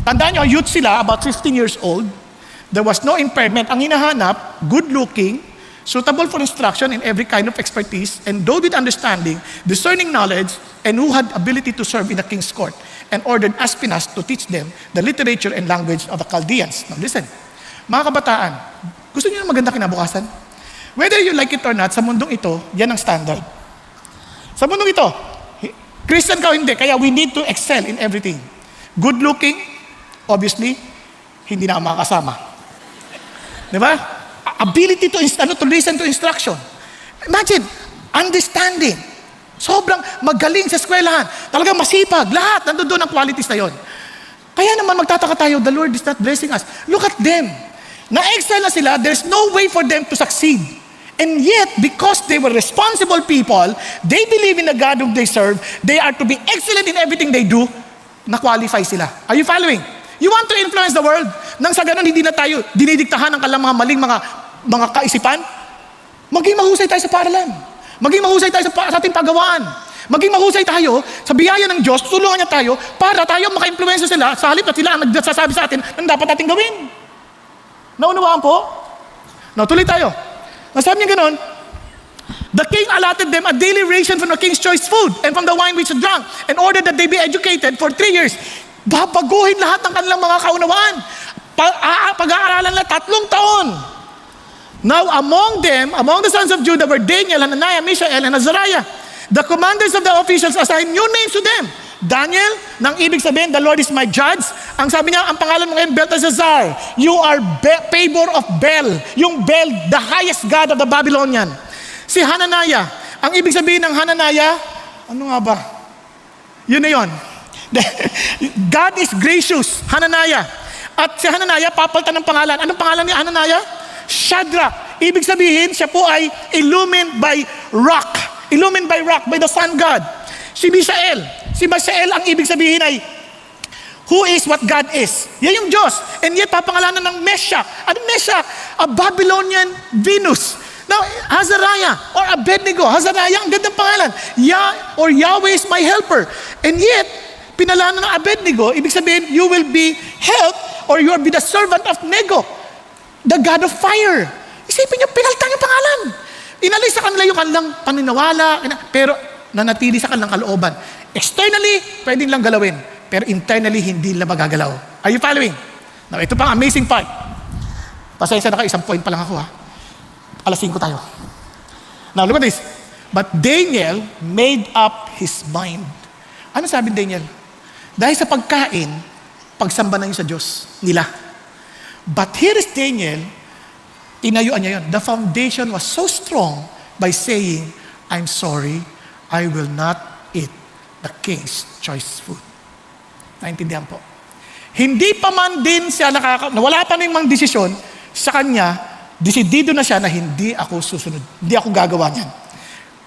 Tandaan nyo, youth sila, about 15 years old. There was no impairment. Ang hinahanap, good-looking, suitable for instruction in every kind of expertise, endowed with understanding, discerning knowledge, and who had ability to serve in the king's court, and ordered Aspinas to teach them the literature and language of the Chaldeans. Now listen, mga kabataan, gusto niyo ng maganda kinabukasan? Whether you like it or not, sa mundong ito, yan ang standard. Sa mundong ito, Christian ka o hindi, kaya we need to excel in everything. Good looking, obviously, hindi na makakasama. Di ba? Ability to listen to instruction. Imagine, understanding. Sobrang magaling sa eskwelahan. Talagang masipag. Lahat, nandoon ang qualities na yon. Kaya naman magtataka tayo, the Lord is not blessing us. Look at them. Na-excel na sila, there's no way for them to succeed. And yet, because they were responsible people, they believe in the God whom they serve, they are to be excellent in everything they do, na-qualify sila. Are you following? You want to influence the world? Nang sa ganun, hindi na tayo dinidiktahan ng kalang mga maling mga kaisipan? Maging mahusay tayo sa paaralan. Maging mahusay tayo sa ating paggawaan. Maging mahusay tayo sa biyaya ng Diyos, tulungan niya tayo para tayo maka-influensya sila sa halip at sila ang nagsasabi sa atin na dapat natin gawin. Naunawaan po? Now, tuloy tayo. Nasabi niya ganun, the king allotted them a daily ration from the king's choice food and from the wine which he drank, in order that they be educated for 3 years. Babaguhin lahat ng kanilang mga kaunawaan. Pag-aaralan na 3 taon. Now, among the sons of Judah were Daniel, Hananiah, Mishael, and Azariah. The commanders of the officials assigned new names to them. Daniel, nang ibig sabihin, the Lord is my judge. Ang sabi niya, ang pangalan mo ngayon, Belteshazzar. You are favor of Bel. Yung Bel, the highest god of the Babylonian. Si Hananiah, ang ibig sabihin ng Hananiah, ano nga ba? Yun na yun. God is gracious, Hananiah. At si Hananiah, papalitan ng pangalan. Anong pangalan ni Hananiah? Shadrach. Ibig sabihin, siya po ay illumined by rock. Illumined by rock, by the sun God. Si Mishael, ang ibig sabihin ay who is what God is. Yan yung Diyos. And yet, papangalanan ng Meshach. Ano Meshach? A Babylonian Venus. Now, Azariah or Abednego. Azariah, ang gandang pangalan. Yahweh is my helper. And yet, pinalanan ng Abednego, ibig sabihin, you will be helped or you will be the servant of Nego, the God of fire. Isipin niyo, pinalitan yung pangalan. Inalis sa kanila yung kanilang paninawala, pero nanatili sa kanilang kalooban. Externally, pwedeng lang galawin, pero internally, hindi nila magagalaw. Are you following? Now, ito pang amazing part. Pasensya na kayo, 1 point pa lang ako ha. 5:00 tayo. Now, look at this. But Daniel made up his mind. Ano sabi ni Daniel? Dahil sa pagkain, pagsamba na yun sa Diyos nila. But here is Daniel, tinayuan niya yun. The foundation was so strong by saying, I'm sorry, I will not eat the king's choice food. Naintindihan po. Hindi pa man din siya wala pa rin mang desisyon sa kanya, desidido na siya na hindi ako susunod. Hindi ako gagawa niyan.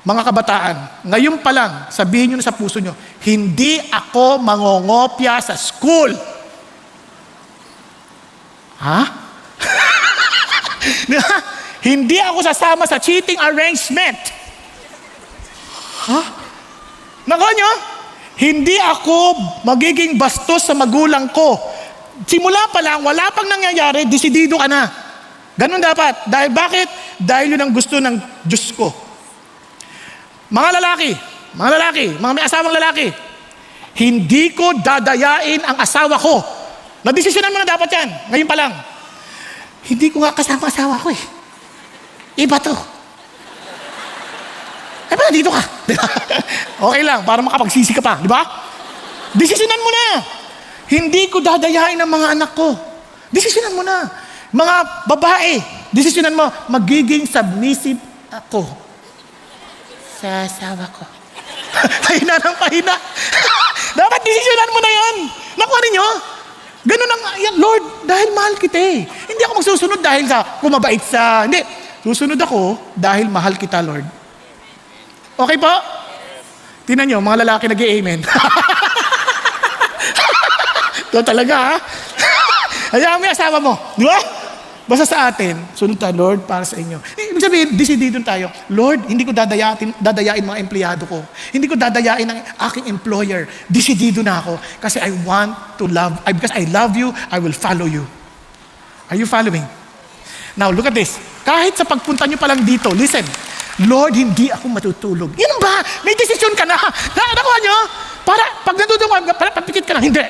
Mga kabataan, ngayon pa lang, sabihin nyo na sa puso nyo, hindi ako mangongopya sa school. Ha? Hindi ako sasama sa cheating arrangement. Ha? Nako nyo? Hindi ako magiging bastos sa magulang ko. Simula pa lang, wala pang nangyayari, desidido ka na. Ganun dapat. Dahil bakit? Dahil yun ang gusto ng Diyos ko. Mga lalaki, mga may asawang lalaki, hindi ko dadayain ang asawa ko. Nadesisyonan mo na dapat yan. Ngayon pa lang. Hindi ko nga kasama asawa ko eh. Iba to. Eh, ba dito ka? Okay lang, para makapagsisi ka pa, di ba? Desisyonan mo na. Hindi ko dadayain ang mga anak ko. Desisyonan mo na. Mga babae, desisyonan mo, magiging submissive ako sa asawa ko. Pahina ng pahina. Dapat desisyonan mo na yan. Nakuha ninyo? Ganun ang, Lord, dahil mahal kita eh. Hindi ako magsusunod dahil sa kumabait sa, hindi. Susunod ako dahil mahal kita, Lord. Okay po? Tingnan nyo, mga lalaki nag-i-amen. Ito talaga, ha? Hayaan mo yung asawa mo. Di ba? Basta sa atin, sunod tayo, Lord, para sa inyo. Ibig sabihin, decidido tayo. Lord, hindi ko dadayain mga empleyado ko. Hindi ko dadayain ang aking employer. Decidido na ako. Kasi I want to love, because I love you, I will follow you. Are you following? Now, look at this. Kahit sa pagpunta nyo pa lang dito, listen, Lord, hindi ako matutulog. Yan ba? May desisyon ka na. Nakuha nyo? Para, pag natutulog, papikit ka na. Hindi.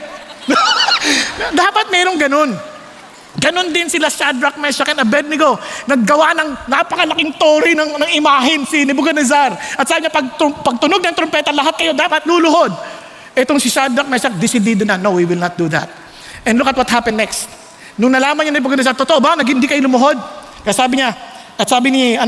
Dapat merong ganun. Ganon din sila Shadrach, Meshach, and Abednego. Naggawa ng napakalaking tori ng imahen si Nebuchadnezzar. At sabi niya, pag tunog ng trumpeta, lahat kayo dapat luluhod. Itong si Shadrach, Meshach, decidido na, no, we will not do that. And look at what happened next. Nung nalaman niya Nebuchadnezzar, totoo ba? Hindi kayo lumuhod? Kaya sabi niya, at sabi ni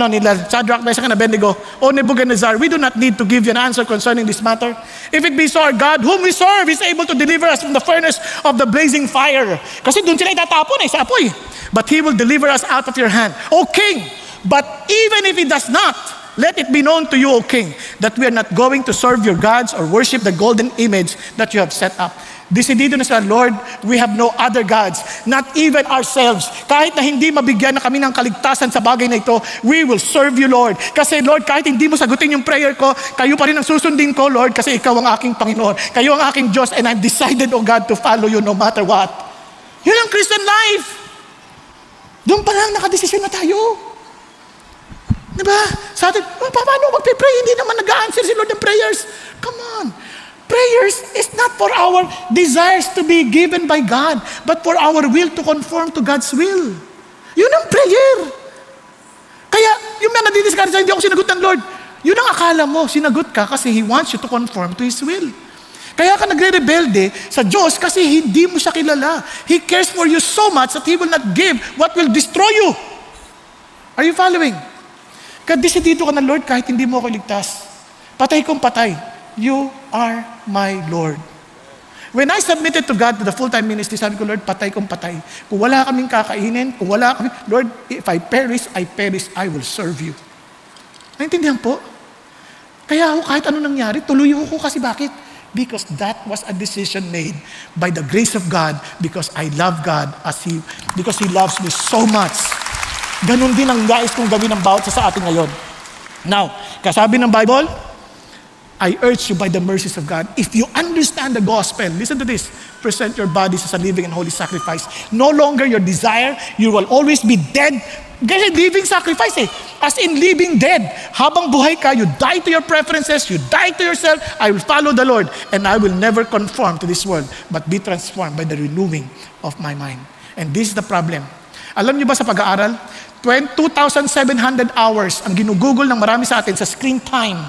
Shadrach, Meshach, and Abednego, O Nebuchadnezzar, we do not need to give you an answer concerning this matter. If it be so, our God, whom we serve, is able to deliver us from the furnace of the blazing fire. Kasi doon sila itatapon sa apoy. But He will deliver us out of your hand. O King, but even if He does not, let it be known to you, O King, that we are not going to serve your gods or worship the golden image that you have set up. Desidido na sa Lord, we have no other gods, not even ourselves. Kahit na hindi mabigyan na kami ng kaligtasan sa bagay na ito, we will serve you, Lord. Kasi Lord, kahit hindi mo sagutin yung prayer ko, kayo pa rin ang susundin ko, Lord, kasi ikaw ang aking Panginoon. Kayo ang aking Diyos, and I've decided, O God, to follow you no matter what. Yun ang Christian life. Doon pa lang nakadesisyon na tayo. Diba? Sa atin, paano magpe-pray? Hindi naman nag-a-answer si Lord ng prayers. Come on. Prayers is not for our desires to be given by God, but for our will to conform to God's will. Yun ang prayer. Kaya, yung mga nadidiscard sa hindi ako sinagot ng Lord, yun ang akala mo, sinagot ka kasi He wants you to conform to His will. Kaya ka nagre-rebelde sa Diyos kasi hindi mo siya kilala. He cares for you so much that He will not give what will destroy you. Are you following? Kaya desidido ka na, Lord, kahit hindi mo ako ligtas. Patay kong patay. You are my Lord. When I submitted to God to the full-time ministry, sabi ko, Lord, patay kong patay. Kung wala kaming kakainin, kung wala kami, Lord, if I perish, I will serve you. Naintindihan po? Kaya ako, kahit ano nangyari, tuloy ako kasi bakit? Because that was a decision made by the grace of God, because I love God because He loves me so much. Ganon din ang nais kong gawin ng bawat sa atin ngayon. Now, kasabi ng Bible, I urge you by the mercies of God, if you understand the gospel, listen to this, present your bodies as a living and holy sacrifice. No longer your desire, you will always be dead. Kasi living sacrifice as in living dead. Habang buhay ka, you die to your preferences, you die to yourself, I will follow the Lord, and I will never conform to this world, but be transformed by the renewing of my mind. And this is the problem. Alam niyo ba sa pag-aaral, 2,700 hours ang ginugugol ng marami sa atin sa screen time.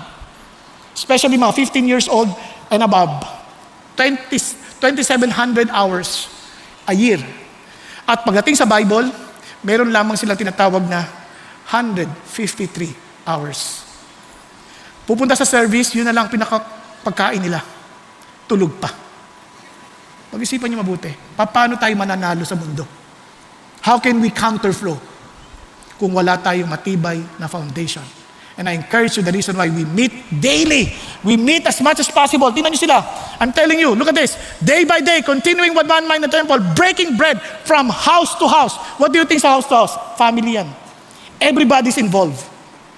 Especially mga 15 years old and above. 2,700 hours a year. At pagdating sa Bible, meron lamang silang tinatawag na 153 hours. Pupunta sa service, yun na lang pinakapagkain nila. Tulog pa. Pag-isipan niyo mabuti. Paano tayo mananalo sa mundo? How can we counterflow kung wala tayong matibay na foundation? And I encourage you, the reason why we meet daily. We meet as much as possible. Tingnan niyo sila. I'm telling you, look at this. Day by day, continuing with one mind in the temple, breaking bread from house to house. What do you think sa house to house? Family yan. Everybody's involved.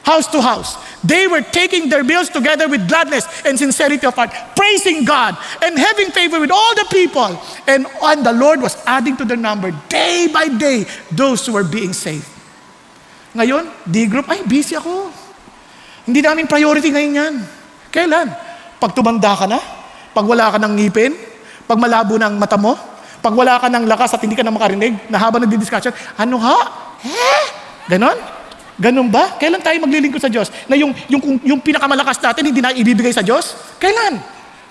House to house. They were taking their meals together with gladness and sincerity of heart, praising God and having favor with all the people. And the Lord was adding to their number day by day those who were being saved. Ngayon, D-group, ay busy ako. Hindi namin priority ngayon yan. Kailan? Pag tumanda ka na? Pag wala ka ng ngipin? Pag malabo ng mata mo? Pag wala ka ng lakas at hindi ka na makarinig? Na habang nagdi-discussion, ano ha? Ganon? Ganon ba? Kailan tayo maglilingkod sa Diyos? Na yung pinakamalakas natin, hindi na ibibigay sa Diyos? Kailan?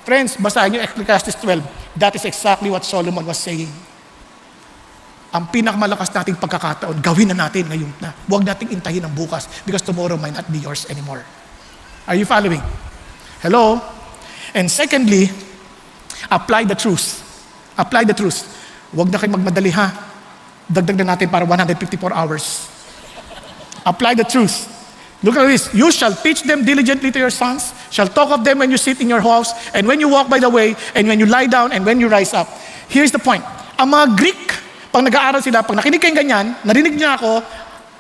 Friends, basahin niyo Ecclesiastes 12. That is exactly what Solomon was saying. Ang pinakamalakas nating pagkakataon, gawin na natin ngayon na. Huwag nating intahin ang bukas because tomorrow might not be yours anymore. Are you following? Hello? And secondly, apply the truth. Apply the truth. Huwag na kayo magmadali ha. Dagdag na natin para 154 hours. Apply the truth. Look at this. You shall teach them diligently to your sons, shall talk of them when you sit in your house, and when you walk by the way, and when you lie down, and when you rise up. Here's the point. Ang mga Greek, pag nag-aaral sila, pag nakinig kayong ganyan, narinig niya ako,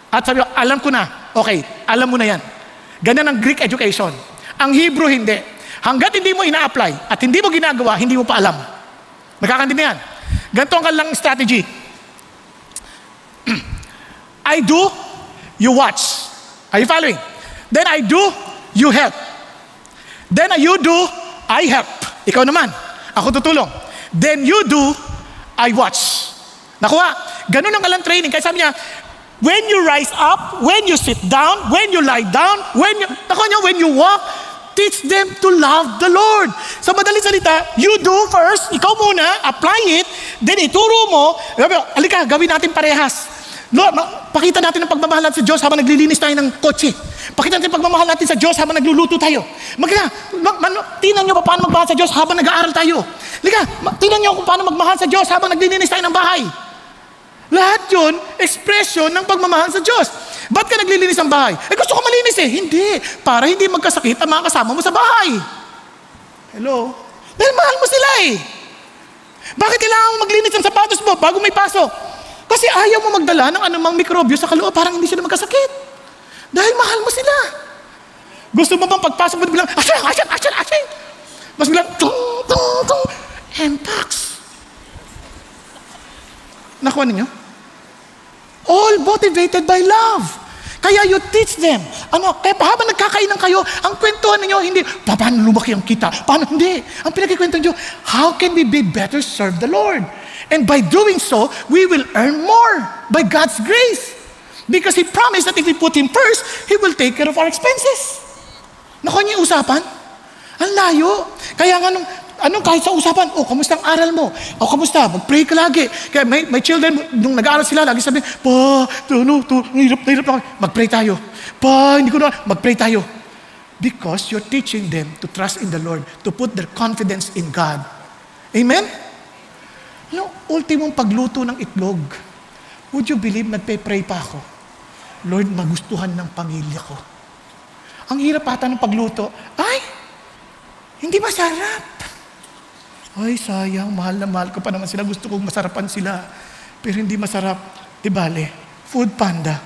at sabi ko, alam ko na. Okay, alam mo na yan. Ganyan ang Greek education. Ang Hebrew, hindi. Hanggat hindi mo ina-apply at hindi mo ginagawa, hindi mo pa alam. Nakakantindi yan. Ganito ang kanilang strategy. I do, you watch. Are you following? Then I do, you help. Then you do, I help. Ikaw naman. Ako tutulong. Then you do, I watch. Nakuha? Ganun ang kalang training. Kaya sabi niya, when you rise up, when you sit down, when you lie down, when you walk, teach them to love the Lord. Sa madaling salita, you do first, ikaw muna, apply it, then ituro mo, alika, gawin natin parehas. Lord, pakita natin ang pagmamahal natin sa Diyos habang naglilinis tayo ng kotse. Pakita natin ang pagmamahal natin sa Diyos habang nagluluto tayo. Tingnan nyo pa paano magmahal sa Diyos habang nag-aaral tayo. Lika, tingnan nyo kung paano magmahal sa Diyos habang naglilinis tayo ng bahay. Lahat yun, expression ng pagmamahal sa Diyos. Ba't ka naglilinis ng bahay? Gusto ko malinis eh. Hindi. Para hindi magkasakit ang mga kasama mo sa bahay. Hello? Dahil mahal mo sila eh. Bakit kailangan mo maglinis ng sapatos mo bago may pasok? Kasi ayaw mo magdala ng anumang mikrobyo sa kaloob parang hindi sila magkasakit. Dahil mahal mo sila. Gusto mo bang pagpasok mo bilang, asyang. Mas bilang, tung, Mpox. Nakuha ninyo? All motivated by love. Kaya you teach them. Kaya habang nagkakainan kayo, ang kwentuhan ninyo, hindi, paano lumaki ang kita? Paano? Hindi. Ang pinagkikwentuhan nyo, how can we be better serve the Lord? And by doing so, we will earn more by God's grace. Because He promised that if we put Him first, He will take care of our expenses. Nakuha niyo yung usapan? Ang layo. Kaya nga kahit sa usapan, kamusta ang aral mo? Kamusta? Mag-pray ka lagi. Kaya may children, nung nag-aaral sila, lagi sabi, hirap ako. Mag-pray tayo. Hindi ko na, mag-pray tayo. Because you're teaching them to trust in the Lord, to put their confidence in God. Amen? Ultimong pagluto ng itlog. Would you believe, nagpe-pray pa ako? Lord, magustuhan ng pamilya ko. Ang hirap ata ng pagluto. Hindi masarap. Sayang, mahal na mahal ko pa naman sila. Gusto kong masarapan sila. Pero hindi masarap. Di bale, Food Panda.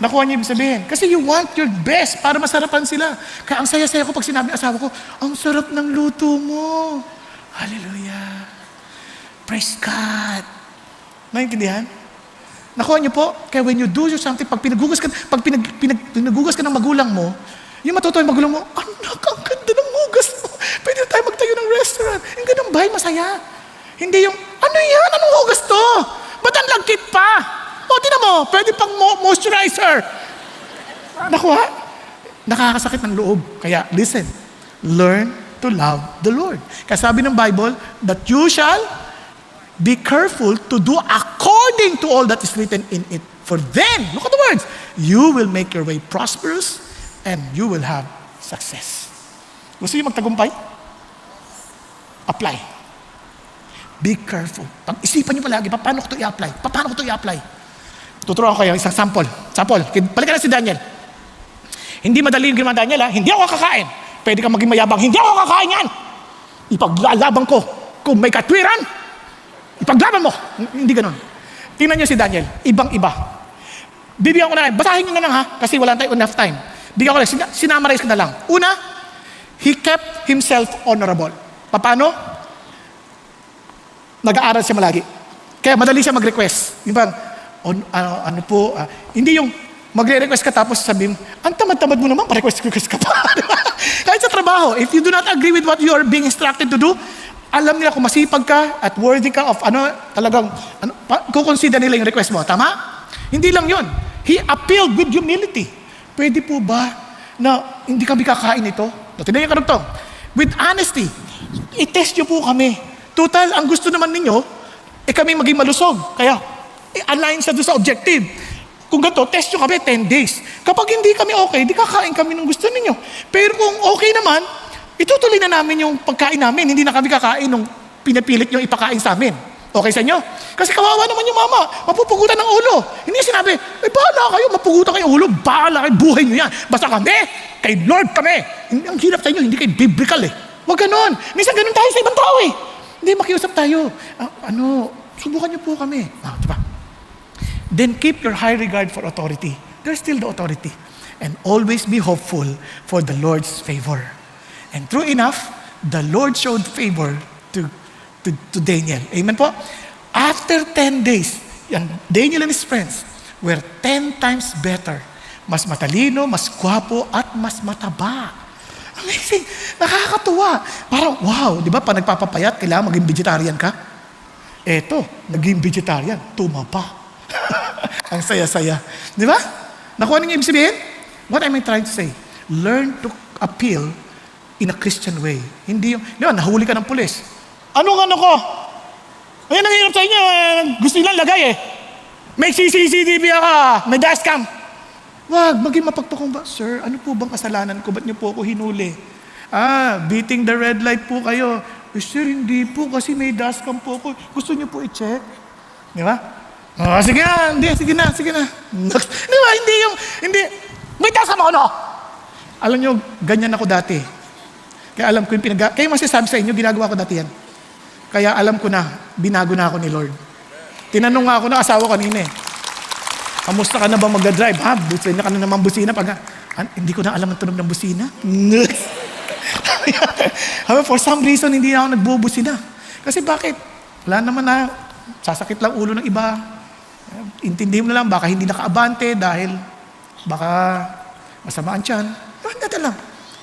Nakuha niyo ibig sabihin. Kasi you want your best para masarapan sila. Kaya ang saya-saya ko pag sinabi ng asawa ko, ang sarap ng luto mo. Hallelujah. Praise God. Naintindihan? Nakuha niyo po? Kaya when you do something, pag pinagugas ka ng magulang mo, yung matutuwa yung magulang mo, anak, ang ganda ng hugas mo. Pwede tayo magtayo ng restaurant. Yung ganun ba? Masaya. Hindi yung, ano yan? Anong hugas to? Ba't ang lagkit pa? Tinan mo, pwede pang moisturizer. Nakuha? Nakakasakit ng loob. Kaya, listen, learn to love the Lord. Kaya sabi ng Bible, that you shall be careful to do according to all that is written in it. For then, look at the words, you will make your way prosperous and you will have success. Gusto niyo magtagumpay? apply. Be careful. Pag-isipan niyo palagi, paano ko ito i-apply? Paano ko ito i-apply? Tuturuan ko kayo isang sample. Balikan na si Daniel. Hindi madali yung ginawa ni Daniel, ha? Hindi ako kakain. Pwede kang maging mayabang, hindi ako kakain yan. Ipaglalaban ko. Kung may katwiran, ipaglaban mo. Hindi ganun. Tingnan niyo si Daniel, ibang-iba. Bibigyan ko na lang, basahin niyo na lang ha, kasi wala tayong enough time. Bigyan ko lang, sinamarize ko na lang. Una, he kept himself honorable. Paano? Nag-aaral siya malagi. Kaya madali siya mag-request. Yung bang, hindi yung magre-request ka tapos sabihin, ang tamad-tamad mo naman, pa-request ka pa. Kahit sa trabaho, if you do not agree with what you are being instructed to do, alam nila kung masipag ka at worthy ka of kukonsider nila yung request mo. Tama? Hindi lang yun. He appealed with humility. Pwede po ba na hindi kami kakain ito? Tignan niyo karugtong. With honesty, i-test niyo po kami. Total, ang gusto naman ninyo, kami maging malusog. Kaya, align sa doon sa objective. Kung ganito, test nyo kami 10 days. Kapag hindi kami okay, di kakain kami ng gusto ninyo. Pero kung okay naman, itutuloy na namin yung pagkain namin. Hindi na kami kakain nung pinapilit nyo ipakain sa amin. Okay sa inyo? Kasi kawawa naman yung mama. Mapupugutan ng ulo. Hindi sinabi, bahala kayo, mapugutan kayo ng ulo. Bahala kayo, buhay nyo yan. Basta kami, kay Lord kami. Ang hirap sa inyo, hindi kayo biblical eh. Huwag ganon. Minsan ganon tayo sa ibang tao eh. Hindi, makiusap tayo. Subukan nyo po kami. Diba? Then keep your high regard for authority. There's still the authority. And always be hopeful for the Lord's favor. And true enough, the Lord showed favor to Daniel. Amen po? After 10 days, Daniel and his friends were 10 times better. Mas matalino, mas gwapo, at mas mataba. Amazing. Nakakatuwa. Parang, wow, di ba? Pag nagpapapayat, kailangan maging vegetarian ka. Eto, naging vegetarian, tumaba. Ang saya-saya. Di ba? Nakuha niyo ibig sabihin? What am I trying to say? Learn to appeal in a Christian way. Hindi yung, di ba, nahuli ka ng pulis. Ano ko? Ayan, nangyayarap sa inyo. Gusto nilang lagay eh. May CCTV ka. May dashcam. Wag, maging mapagtukong ba? Sir, ano po bang kasalanan ko? Ba't niyo po ako hinuli? Beating the red light po kayo. Sir, hindi po kasi may dashcam po ako. Gusto niyo po i-check? Di ba? Sige na. Di ba? Hindi. May dashcam ako, no? Alam niyo, ganyan ako dati. Kaya alam ko yung kaya masasabi sa inyo, ginagawa ko dati yan. Kaya alam ko na, binago na ako ni Lord. Tinanong nga ako ng asawa kanina eh. Kamusta ka na ba mag-drive? Busina ka na naman busina. Hindi ko na alam ang tunog ng busina. For some reason, hindi na ako nagbubusina. Kasi bakit? Wala naman na, sasakit lang ulo ng iba. Intindihin mo na lang, baka hindi nakaabante dahil baka masamaan tiyan. Hindi lang.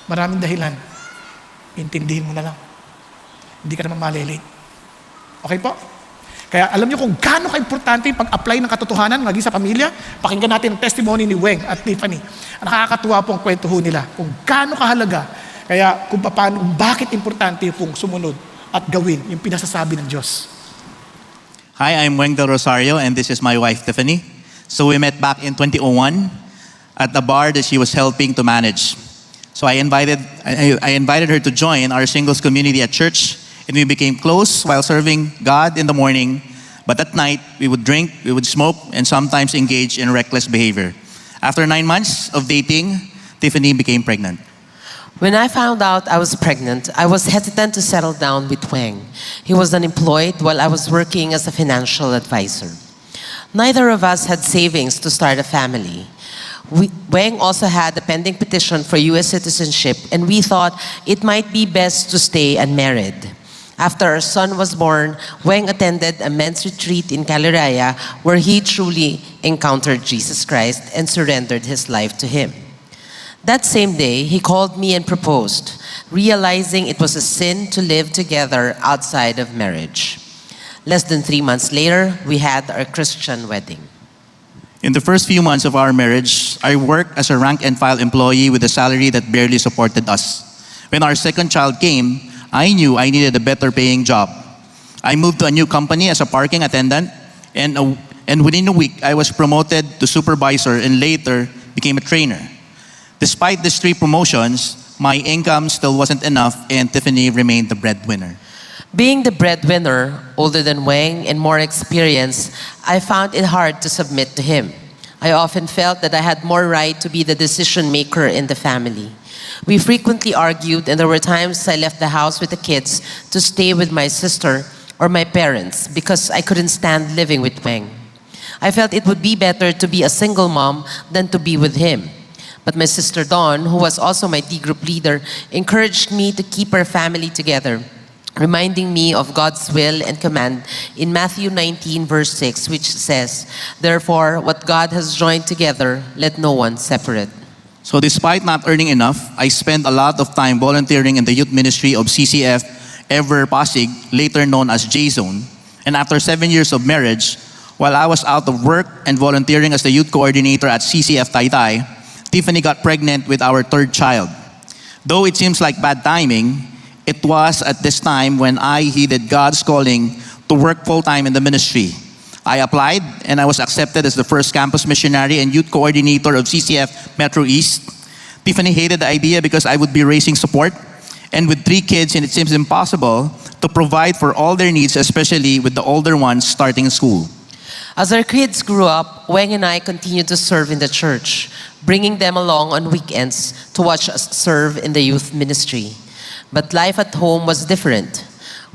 Maraming dahilan. Intindihin mo na lang. Hindi ka naman malilate. Okay po? Kaya alam niyo kung gaano ka-importante yung pag-apply ng katotohanan maging sa pamilya. Pakinggan natin ang testimony ni Weng at Tiffany. Nakakatuwa po ang kwento nila kung gaano kahalaga. Kaya kung paano, bakit importante pong sumunod at gawin yung pinasasabi ng Diyos. Hi, I'm Weng Del Rosario and this is my wife Tiffany. So we met back in 2001 at the bar that she was helping to manage. So I invited her to join our singles community at church, and we became close while serving God in the morning. But at night, we would drink, we would smoke, and sometimes engage in reckless behavior. After 9 months of dating, Tiffany became pregnant. When I found out I was pregnant, I was hesitant to settle down with Weng. He was unemployed while I was working as a financial advisor. Neither of us had savings to start a family. Weng also had a pending petition for U.S. citizenship, and we thought it might be best to stay unmarried. After our son was born, Weng attended a men's retreat in Caliraya where he truly encountered Jesus Christ and surrendered his life to Him. That same day, he called me and proposed, realizing it was a sin to live together outside of marriage. Less than 3 months later, we had our Christian wedding. In the first few months of our marriage, I worked as a rank and file employee with a salary that barely supported us. When our second child came, I knew I needed a better paying job. I moved to a new company as a parking attendant, and within a week, I was promoted to supervisor and later became a trainer. Despite these 3 promotions, my income still wasn't enough and Tiffany remained the breadwinner. Being the breadwinner, older than Wang and more experienced, I found it hard to submit to him. I often felt that I had more right to be the decision maker in the family. We frequently argued, and there were times I left the house with the kids to stay with my sister or my parents because I couldn't stand living with Wang. I felt it would be better to be a single mom than to be with him. But my sister Dawn, who was also my D group leader, encouraged me to keep our family together, reminding me of God's will and command in Matthew 19 verse 6, which says, "Therefore, what God has joined together, let no one separate." So despite not earning enough, I spent a lot of time volunteering in the youth ministry of CCF Ever Pasig, later known as J-Zone. And after 7 years of marriage, while I was out of work and volunteering as the youth coordinator at CCF Taytay, Tiffany got pregnant with our third child. Though it seems like bad timing, it was at this time when I heeded God's calling to work full-time in the ministry. I applied and I was accepted as the first campus missionary and youth coordinator of CCF Metro East. Tiffany hated the idea because I would be raising support, and with 3 kids, and it seems impossible to provide for all their needs, especially with the older ones starting school. As our kids grew up, Wang and I continued to serve in the church, bringing them along on weekends to watch us serve in the youth ministry. But life at home was different.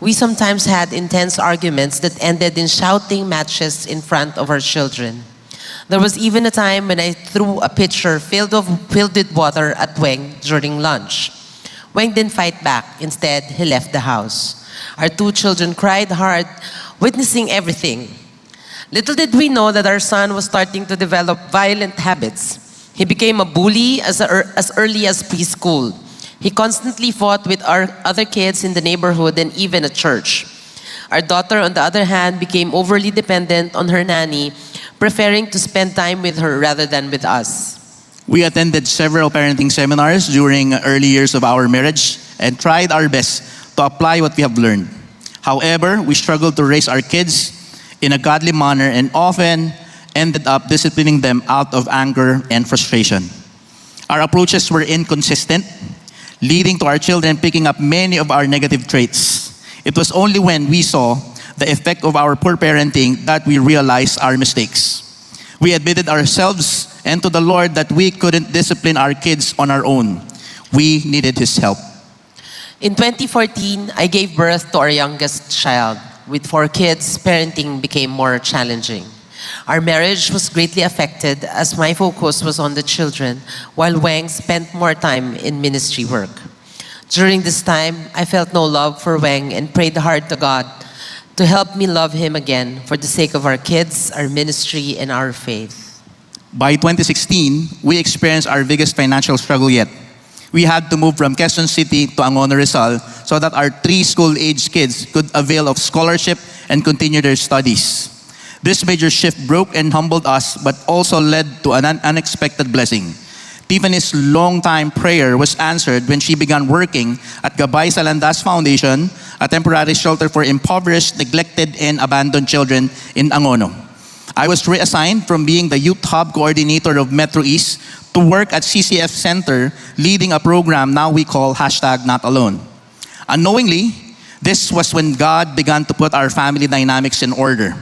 We sometimes had intense arguments that ended in shouting matches in front of our children. There was even a time when I threw a pitcher filled with water at Wang during lunch. Wang didn't fight back. Instead, he left the house. Our 2 children cried hard, witnessing everything. Little did we know that our son was starting to develop violent habits. He became a bully as early as preschool. He constantly fought with our other kids in the neighborhood and even at church. Our daughter, on the other hand, became overly dependent on her nanny, preferring to spend time with her rather than with us. We attended several parenting seminars during early years of our marriage and tried our best to apply what we have learned. However, we struggled to raise our kids in a godly manner and often ended up disciplining them out of anger and frustration. Our approaches were inconsistent, leading to our children picking up many of our negative traits. It was only when we saw the effect of our poor parenting that we realized our mistakes. We admitted ourselves and to the Lord that we couldn't discipline our kids on our own. We needed His help. In 2014, I gave birth to our youngest child. With 4 kids, parenting became more challenging. Our marriage was greatly affected as my focus was on the children, while Wang spent more time in ministry work. During this time, I felt no love for Wang and prayed hard to God to help me love him again for the sake of our kids, our ministry, and our faith. By 2016, we experienced our biggest financial struggle yet. We had to move from Quezon City to Angono, Rizal so that our 3 school-aged kids could avail of scholarship and continue their studies. This major shift broke and humbled us, but also led to an unexpected blessing. Tiffany's long-time prayer was answered when she began working at Gabay Salandas Foundation, a temporary shelter for impoverished, neglected, and abandoned children in Angono. I was reassigned from being the youth hub coordinator of Metro East to work at CCF Center, leading a program now we call #NotAlone. Unknowingly, this was when God began to put our family dynamics in order.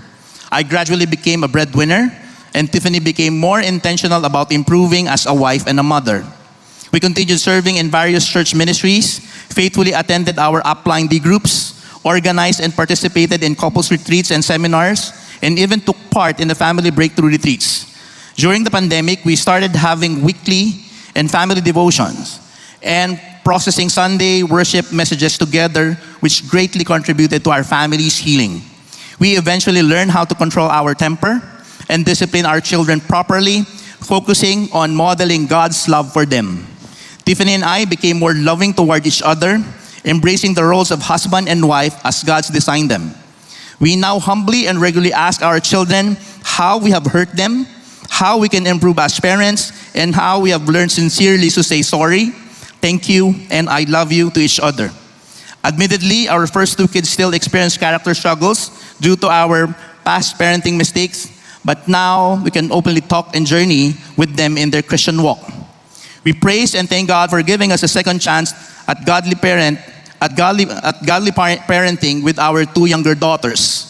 I gradually became a breadwinner, and Tiffany became more intentional about improving as a wife and a mother. We continued serving in various church ministries, faithfully attended our upline D groups, organized and participated in couples retreats and seminars, and even took part in the family breakthrough retreats. During the pandemic, we started having weekly and family devotions and processing Sunday worship messages together, which greatly contributed to our family's healing. We eventually learned how to control our temper and discipline our children properly, focusing on modeling God's love for them. Tiffany and I became more loving toward each other, embracing the roles of husband and wife as God's designed them. We now humbly and regularly ask our children how we have hurt them, how we can improve as parents, and how we have learned sincerely to say sorry, thank you, and I love you to each other. Admittedly, our first 2 kids still experience character struggles due to our past parenting mistakes, but now we can openly talk and journey with them in their Christian walk. We praise and thank God for giving us a second chance at godly parent at godly parenting with our 2 younger daughters.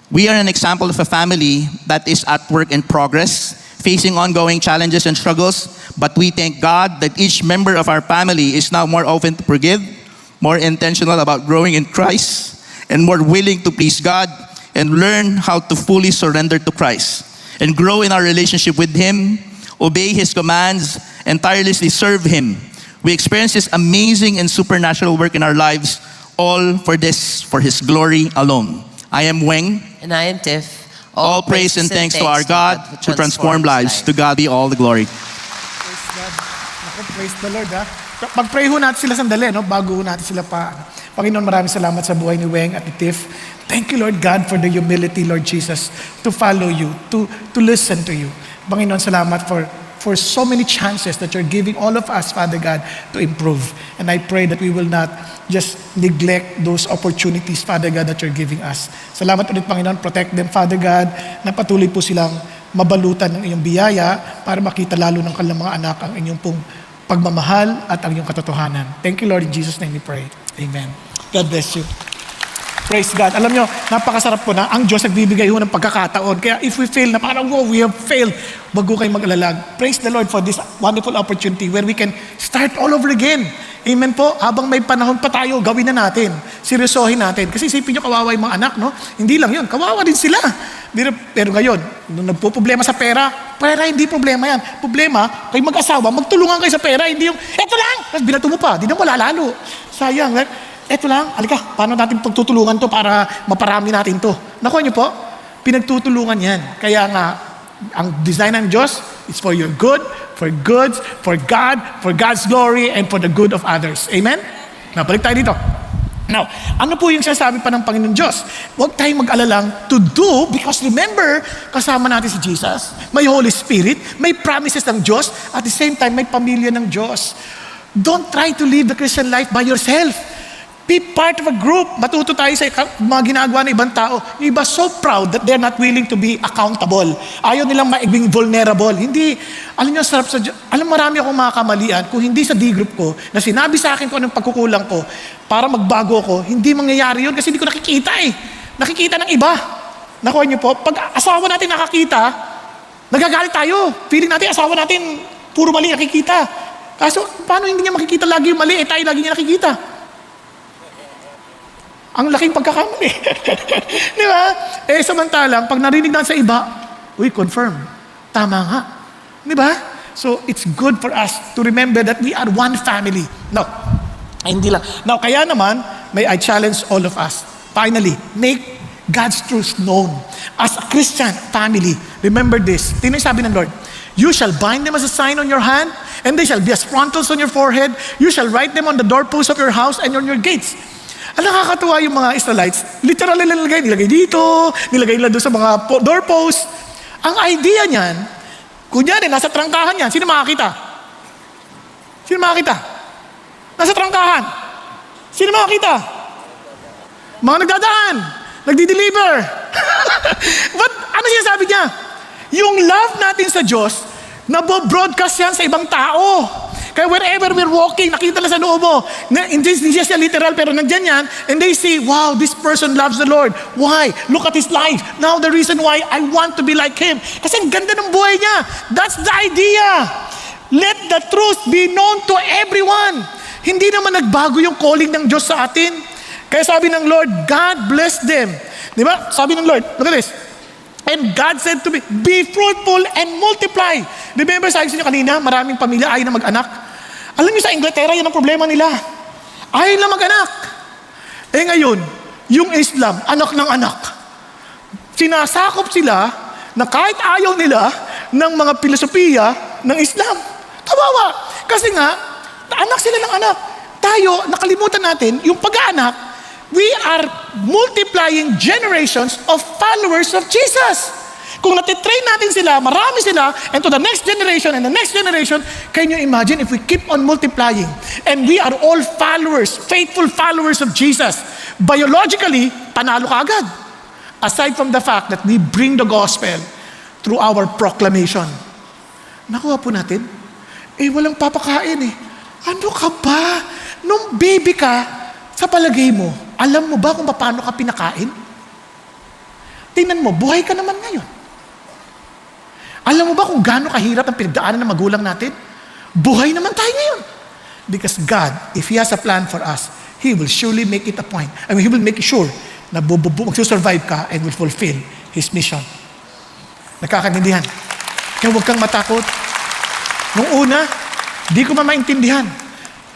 We are an example of a family that is at work in progress, facing ongoing challenges and struggles, but we thank God that each member of our family is now more open to forgive, more intentional about growing in Christ, and more willing to please God and learn how to fully surrender to Christ and grow in our relationship with Him, obey His commands, and tirelessly serve Him. We experience this amazing and supernatural work in our lives, all for His glory alone. I am Weng. And I am Tiff. All praise and thanks to our God who transformed lives. To God be all the glory. Praise God. Ako, praise the Lord, ha? Mag-pray ho natin sila sandali, no? Bago ho natin sila pa. Panginoon, maraming salamat sa buhay ni Weng at ni Tiff. Thank you, Lord God, for the humility, Lord Jesus, to follow you, to listen to you. Panginoon, salamat for so many chances that you're giving all of us, Father God, to improve. And I pray that we will not just neglect those opportunities, Father God, that you're giving us. Salamat ulit, Panginoon. Protect them, Father God, na patuloy po silang mabalutan ng iyong biyaya para makita lalo ng kanilang mga anak ang inyong pong pagmamahal at ang iyong katotohanan. Thank you, Lord. In Jesus' name we pray. Amen. God bless you. Praise God. Alam nyo, napakasarap po na ang Diyos nagbibigay ho ng pagkakataon. Kaya if we fail na parang, oh, we have failed, wag ho kayong mag-alala. Praise the Lord for this wonderful opportunity where we can start all over again. Amen po. Habang may panahon pa tayo, gawin na natin. Seryosohin natin. Kasi isipin nyo, kawawa yung mga anak, no? Hindi lang yun. Kawawa din sila. Pero ngayon, nung nagpo-problema sa pera hindi problema yan. Problema, kayo mag-asawa, magtulungan kayo sa pera. Hindi yung, eto lang! Tapos binato mo pa. Di na wala lalo. Sayang, right? Eto lang, alika, paano natin pagtutulungan to para maparami natin to? Nakuha niyo po, pinagtutulungan yan. Kaya nga, ang design ng Diyos is for your good, for goods, for God, for God's glory, and for the good of others. Amen? Now, balik tayo dito. Now, ano po yung sinasabi pa ng Panginoon Diyos? Huwag tayong mag-alalang to do, because remember, kasama natin si Jesus, may Holy Spirit, may promises ng Diyos, at the same time, may pamilya ng Diyos. Don't try to live the Christian life by yourself. Be part of a group. Matuto tayo sa mga ginagawa ng ibang tao. Yung iba so proud that they're not willing to be accountable. Ayaw nilang maiging vulnerable. Hindi, alam niyo, sarap sa Diyos. Alam, marami akong mga kamalian. Kung hindi sa D-group ko, na sinabi sa akin kung anong pagkukulang ko, para magbago ko, hindi mangyayari yun kasi hindi ko nakikita eh. Nakikita ng iba. Nakuha niyo po, pag asawa natin nakakita, nagagalit tayo. Feeling natin, asawa natin, puro mali nakikita. Kaso, paano hindi niya makikita lagi yung mali? Tayo lagi niya nakikita. Ang laking pagkakamali. Di ba? Samantalang, pag narinig na sa iba, uy, confirm. Tama nga. Di ba? So, it's good for us to remember that we are one family. Now, hindi lang. Now, kaya naman, may I challenge all of us. Finally, make God's truth known. As a Christian family, remember this. Tingnan yung sabi ng Lord, you shall bind them as a sign on your hand, and they shall be as frontals on your forehead. You shall write them on the doorposts of your house and on your gates. Ang nakakatuwa yung mga Israelites, literally nilagay dito, nilagay nila doon sa mga doorposts. Ang idea niyan, kunyari, nasa trangkahan yan, sino makakita? Sino makakita? Nasa trangkahan. Sino makakita? Mga nagdadaan, nagdi-deliver. But ano sinasabi niya? Yung love natin sa Diyos, nabo-broadcast yan sa ibang tao. Kaya wherever we're walking, nakita lang sa noo mo, hindi siya literal, pero nandyan yan, and they see, wow, this person loves the Lord. Why? Look at his life. Now the reason why I want to be like him. Kasi ang ganda ng buhay niya. That's the idea. Let the truth be known to everyone. Hindi naman nagbago yung calling ng Diyos sa atin. Kaya sabi ng Lord, God bless them. Di ba? Sabi ng Lord, look at this. And God said to me, be fruitful and multiply. Remember, sabi sa inyo kanina, maraming pamilya ayaw na mag-anak. Alam niyo sa Inglaterra, yan ang problema nila. Ayaw na mag-anak. Ngayon, yung Islam, anak ng anak. Sinasakop sila na kahit ayaw nila ng mga filosofiya ng Islam. Kawawa. Kasi nga, anak sila ng anak. Tayo, nakalimutan natin, yung pag-aanak, we are multiplying generations of followers of Jesus. Kung natitrain natin sila, marami sila, and to the next generation and the next generation, can you imagine if we keep on multiplying and we are all followers, faithful followers of Jesus, biologically, panalo ka agad. Aside from the fact that we bring the gospel through our proclamation. Nakuha po natin, walang papakain eh. Ano ka ba? Nung baby ka, Sa palagay mo, alam mo ba kung paano ka pinakain? Tingnan mo, buhay ka naman ngayon. Alam mo ba kung gaano kahirap ang pinagdaanan ng magulang natin? Buhay naman tayo ngayon. Because God, if He has a plan for us, He will surely make it a point. He will make sure na magsusurvive ka and will fulfill His mission. Nakakaintindihan? Kaya huwag kang matakot. Nung una, di ko maintindihan.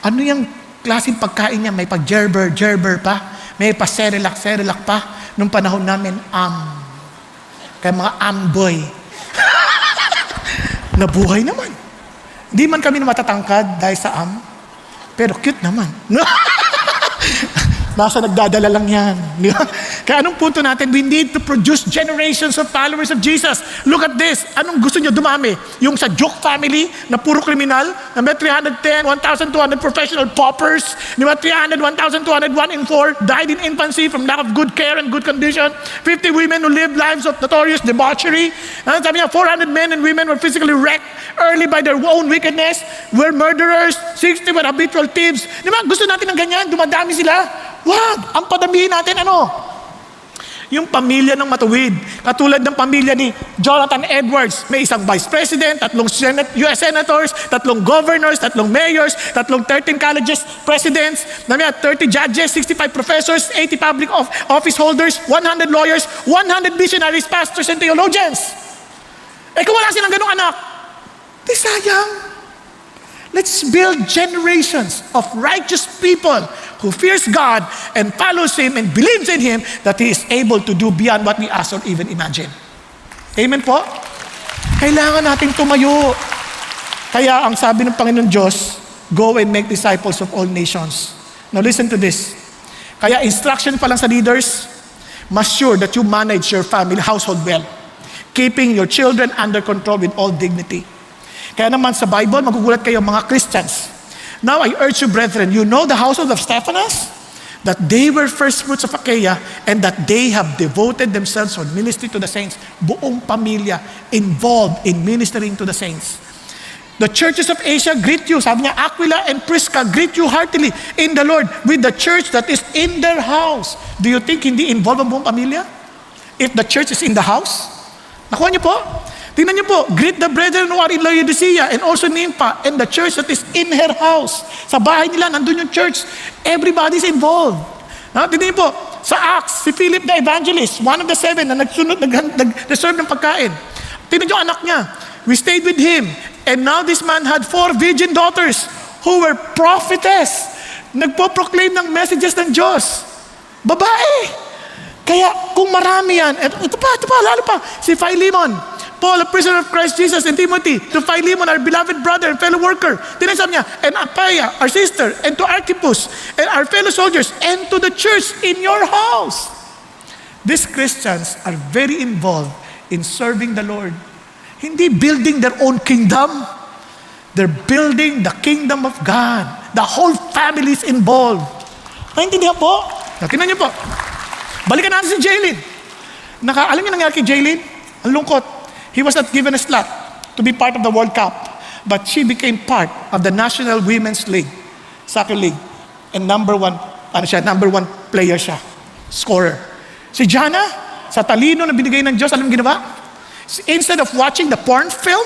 Ano yung klaseng pagkain niya? May pag-gerber pa. May pa-Cerelac pa. Nung panahon namin, kaya mga boy. Nabuhay naman. Hindi man kami matatangkad dahil sa pero cute naman. Nasa nagdadala lang yan. Di ba? Kaya anong punto natin? We need to produce generations of followers of Jesus. Look at this. Anong gusto nyo dumami? Yung sa Joke family na puro kriminal, na may 310, 1,200 professional paupers, di ba? 300, 1,201 in 4 died in infancy from lack of good care and good condition. 50 women who lived lives of notorious debauchery. Sabi niya, 400 men and women were physically wrecked early by their own wickedness, were murderers, 60 were habitual thieves. Di ba? Gusto natin ng ganyan, dumadami sila. Wag! Ang padamihin natin, yung pamilya ng matuwid. Katulad ng pamilya ni Jonathan Edwards. May isang vice president, 3 US senators, 3 governors, 3 mayors, 13 colleges presidents, 30 judges, 65 professors, 80 public office holders, 100 lawyers, 100 missionaries, pastors, and theologians. Kung wala silang ganung anak, di sayang. Let's build generations of righteous people who fears God and follows Him and believes in Him that He is able to do beyond what we ask or even imagine. Amen po? Kailangan nating tumayo. Kaya ang sabi ng Panginoon Diyos, go and make disciples of all nations. Now listen to this. Kaya instruction pa lang sa leaders, must sure that you manage your family, household well, keeping your children under control with all dignity. Kaya naman sa Bible, magugulat kayo mga Christians. Now I urge you, brethren, you know the household of Stephanas? That they were first fruits of Achaia and that they have devoted themselves on ministry to the saints. Buong pamilya involved in ministering to the saints. The churches of Asia greet you. Sabi niya, Aquila and Prisca greet you heartily in the Lord with the church that is in their house. Do you think hindi involved ang buong pamilya? If the church is in the house? Nakuha niyo po? Tingnan niyo po, greet the brethren who are in Laodicea and also Nympha and the church that is in her house. Sa bahay nila, nandun yung church. Everybody's involved. Tingnan niyo po, sa Acts, si Philip the evangelist, one of the 7 na nag-serve ng pagkain. Tingnan niyo anak niya. We stayed with him. And now this man had 4 virgin daughters who were prophetess. Nagpo-proclaim ng messages ng Diyos. Babae. Kaya kung marami yan, ito pa, lalo pa, si Philemon, Paul, a prisoner of Christ Jesus, and Timothy, to Philemon, our beloved brother and fellow worker. Tinasab niya, and Apphia, our sister, and to Archippus, and our fellow soldiers, and to the church in your house. These Christians are very involved in serving the Lord. Hindi building their own kingdom. They're building the kingdom of God. The whole family is involved. Naintindihan po? Tingnan niyo po. Balikan natin si Jaylin. Alam niyo nangyari kay Jaylin? Ang lungkot. He was not given a slot to be part of the World Cup, but she became part of the National Women's League, soccer league, and number one player siya, scorer. Si Jana, sa talino na binigay ng Diyos, alam ginawa? Instead of watching the porn film,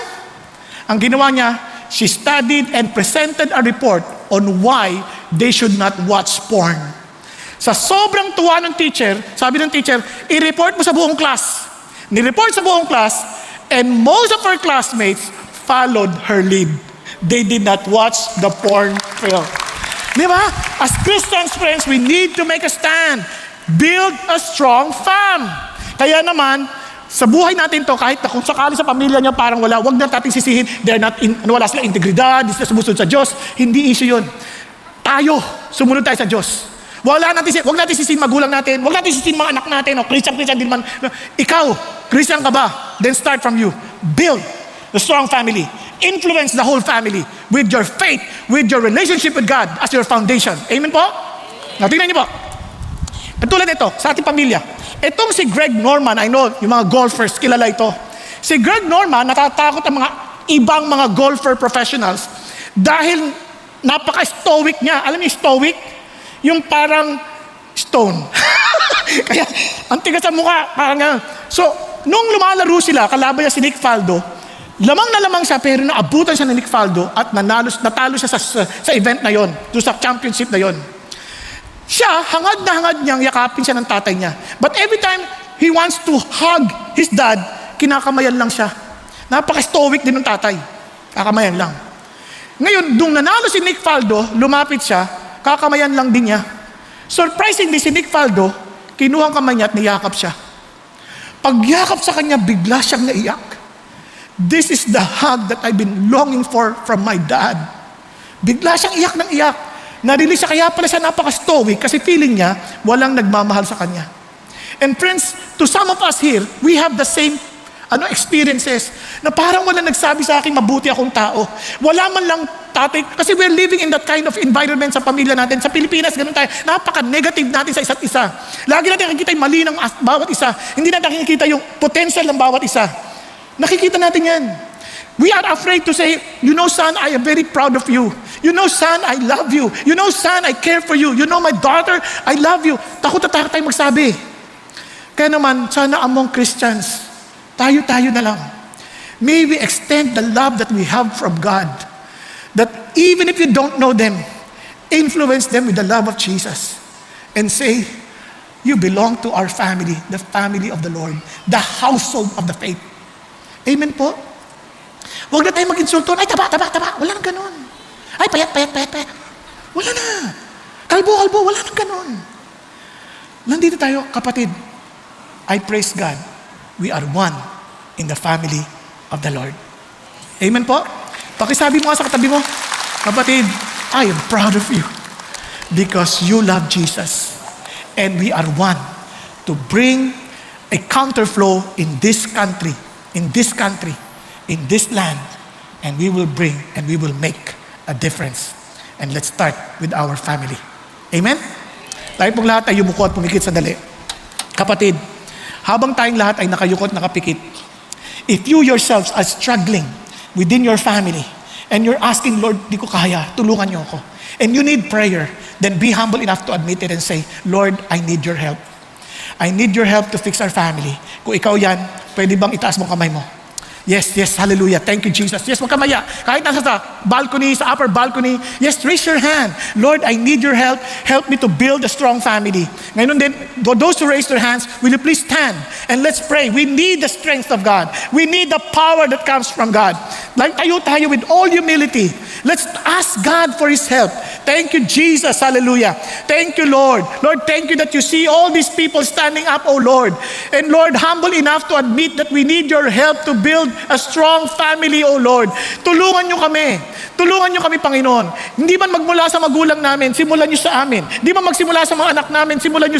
ang ginawa niya, she studied and presented a report on why they should not watch porn. Sa sobrang tuwa ng teacher, sabi ng teacher, i-report mo sa buong class. Ni-report sa buong class, and most of her classmates followed her lead. They did not watch the porn film. Di ba? As Christians, friends, we need to make a stand. Build a strong fam. Kaya naman, sa buhay natin to, kahit kung sakali sa pamilya niya parang wala, wag na natin sisihin, wala sila integridad, hindi sila sumusunod sa Diyos. Hindi issue yun. Tayo, sumunod tayo sa Diyos. Wag natin sisihin magulang natin, wag natin sisihin mga anak natin, Christian din man. Ikaw, Christian ka ba? Then start from you. Build the strong family. Influence the whole family with your faith, with your relationship with God as your foundation. Amen po? Now, tingnan niyo po. Katulad ito, sa ating pamilya. Itong si Greg Norman, I know, yung mga golfers, kilala ito. Si Greg Norman, natatakot ang mga ibang mga golfer professionals dahil napaka-stoic niya. Alam niyo, stoic? Yung parang stone. Kaya, ang tigas sa mukha, parang ganun. So, nung lumalaro sila, kalaban niya si Nick Faldo, lamang na lamang siya, pero naabutan siya ni Nick Faldo at natalo siya sa event na yon, doon sa championship na yon. Siya, hangad na hangad niyang yakapin siya ng tatay niya. But every time he wants to hug his dad, kinakamayan lang siya. Napaka-stoic din ng tatay. Kakamayan lang. Ngayon, nung nanalo si Nick Faldo, lumapit siya, kakamayan lang din niya. Surprisingly, si Nick Faldo, kinuha ang kamay niya at niyakap siya. Pagyakap sa kanya, bigla siyang naiyak. This is the hug that I've been longing for from my dad. Bigla siyang iyak ng iyak. Narelease siya, kaya pala siya napaka-stoic kasi feeling niya, walang nagmamahal sa kanya. And friends, to some of us here, we have the same experiences na parang wala nagsabi sa akin mabuti akong tao. Wala man lang tatay, kasi we're living in that kind of environment sa pamilya natin. Sa Pilipinas, ganun tayo. Napaka-negative natin sa isa't isa. Lagi natin nakikita yung mali ng bawat isa. Hindi natin nakikita yung potential ng bawat isa. Nakikita natin yan. We are afraid to say, you know, son, I am very proud of you. You know, son, I love you. You know, son, I care for you. You know, my daughter, I love you. Takot na takot tayo magsabi. Kaya naman, sana among Christians, tayo-tayo na lang. May we extend the love that we have from God. That even if you don't know them, influence them with the love of Jesus. And say, you belong to our family, the family of the Lord, the household of the faith. Amen po? Huwag na tayo mag-insulto. Ay, taba. Wala nang ganun. Ay, payat. Wala na. Kalbo. Wala nang ganun. Nandito tayo, kapatid. I praise God. We are one in the family of the Lord. Amen po? Pakisabi mo nga sa katabi mo, kapatid, I am proud of you because you love Jesus. And we are one to bring a counterflow in this country, in this land, and we will bring and we will make a difference. And let's start with our family. Amen? Tayo pong lahat ay yumuko at pumikit sandali. Kapatid, habang tayong lahat ay nakayukot, nakapikit, if you yourselves are struggling within your family, and you're asking, Lord, di ko kaya, tulungan niyo ako, and you need prayer, then be humble enough to admit it and say, Lord, I need your help. I need your help to fix our family. Kung ikaw yan, pwede bang itaas mong kamay mo? Yes, hallelujah. Thank you, Jesus. Yes, magkamaya. Kahit nasa sa balcony, sa upper balcony, yes, raise your hand. Lord, I need your help. Help me to build a strong family. Ngayon din, those who raise their hands, will you please stand and let's pray. We need the strength of God. We need the power that comes from God. Like tayo with all humility. Let's ask God for His help. Thank you, Jesus. Hallelujah. Thank you, Lord. Lord, thank you that you see all these people standing up, oh Lord. And Lord, humble enough to admit that we need your help to build a strong family, oh Lord. Tulungan niyo kami. Tulungan niyo kami, Panginoon. Hindi man magmula sa magulang namin, simulan niyo sa amin. Hindi man magsimula sa mga anak namin, simulan niyo